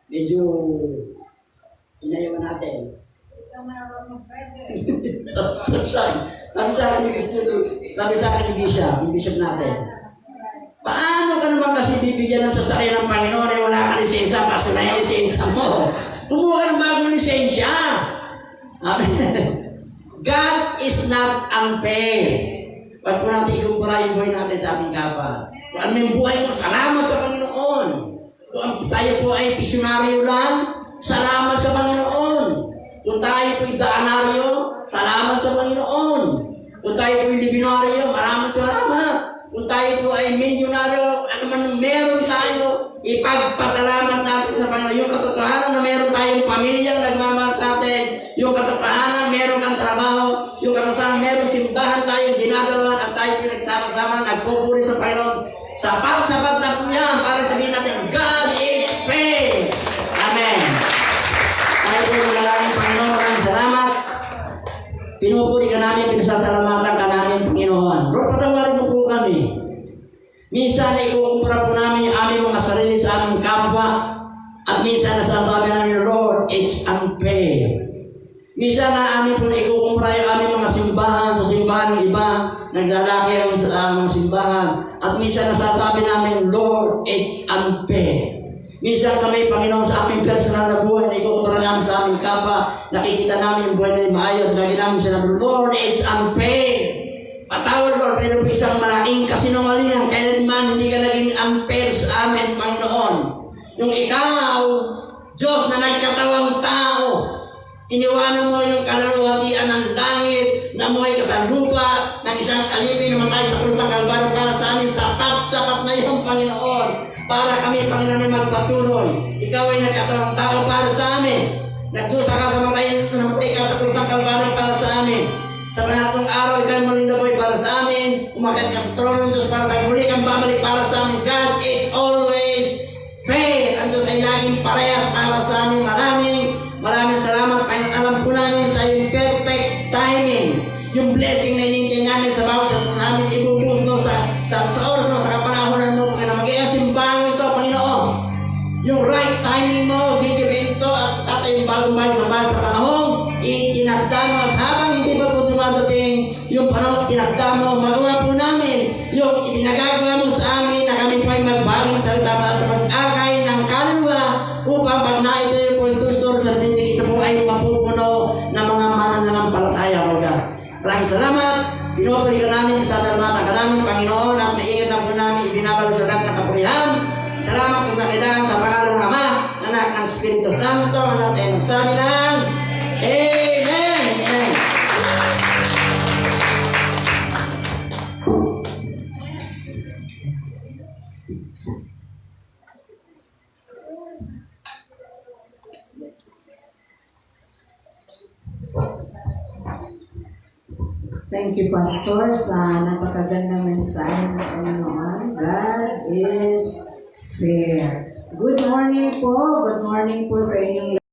medyo inayawan natin. Sabi sa akin ni Bishop natin, paano ka naman kasi bibigyan ng sasakyan ng Panginoon ay wala ka lisensya, kasi na yung lisensya mo. Kumuha ka ng bagong lisensya. Amen. God is not unfair. Pag po natin ikumpara yung buhay natin sa ating kapwa. Kung ano yung buhay mo, salamat sa Panginoon. Kung tayo po ay pisyonaryo lang, salamat sa Panginoon. Kung tayo po ay daanaryo, salamat sa Panginoon. Kung tayo po ay libinaryo, maraming salamat. Kung tayo po ay milyonaryo, ano man meron tayo, ipagpasalamat natin sa Panginoon. Yung katotohanan na meron tayong pamilyang nagmamahal sa atin, yung katotohanan meron kang trabaho, yung katotohanan meron simbahan tayong ginagawa at tayo pinagsama-sama, nagpupuri sa Panginoon. Sapat-sapat na po yan para sabihin natin, God is fair. Amen. Tayo po maraming Panginoon, maraming salamat. Pinupuri ka namin, pinasasalamatan ka namin, Panginoon. Lord, patawarin mo po kami. Minsan na ikukumpara po namin yung aming mga sarili sa aming kapwa. At minsan nasasabi namin, Lord, it's unfair. Minsan na amin po na ikukumpara yung aming mga simbahan sa simbahan ng iba. Naglalaki ang sa aming simbahan. At minsan nasasabi namin, Lord, it's unfair. Minsan kami, Panginoon, sa aming personal na buhay na ikukumpara namin sa aming kapwa, nakikita namin yung buhay na maayos, lagi namin sinabi, Lord, it's unfair. Patawad, Lord, pero po isang malaking kasinungalingan, kailanman hindi ka naging unfair sa amin, Panginoon. Yung ikaw, Diyos na nagkatawang tao, iniwanan mo yung kaluluwatian ng langit, namuhay ka sa lupa, ng isang alipin na matay sa krus ng Kalbaryo para sa amin, sapat na yung Panginoon. Para kami, Panginoon, ay magpatuloy. Ikaw ay nagkatawang tao para sa amin. Nagdusa ka sa namatay ka sa krus ng Kalbaryo para sa amin. Sa pangatong araw, ikaw muli na para sa amin. Umakyat ka sa trono ng Diyos para sa muli kang babalik para sa amin. God is always fair. Ang Diyos ay laging parehas para sa amin. Maraming salamat. Alam po namin sa iyong perfect timing. Yung blessing na inintin namin sa bawat sa namin ibubus mo sa oras mo, sa kapanahonan mo, na magiging simbahan ito, Panginoon. Yung right timing mo, bigyan ito at yung bagong bahay sa panahon, itinagda mo at habang hindi pa po dumadating yung panahon tinagda mo, magawa po namin yung itinagagawa mo sa amin na kami po ay magbagong salita at mag-akay ng kaluluwa upang pag naito po yung tustor sa binti, ito po ay mapupuno ng mga mananampalataya, Lord God. Maraming salamat. Pinupuli ka namin, isasalamatan ka namin, Panginoon, at maiingat ang po namin, ibinabalo sa lahat ng kapurihan. Salamat at nakidahan sa pangalan ng Ama, Anak ng Espiritu Santo, at natin magsabi ng Amen! Amen! Thank you, Pastor, sa napakagandang mensahe ng Panginoon. God is fair. Good morning po sa inyong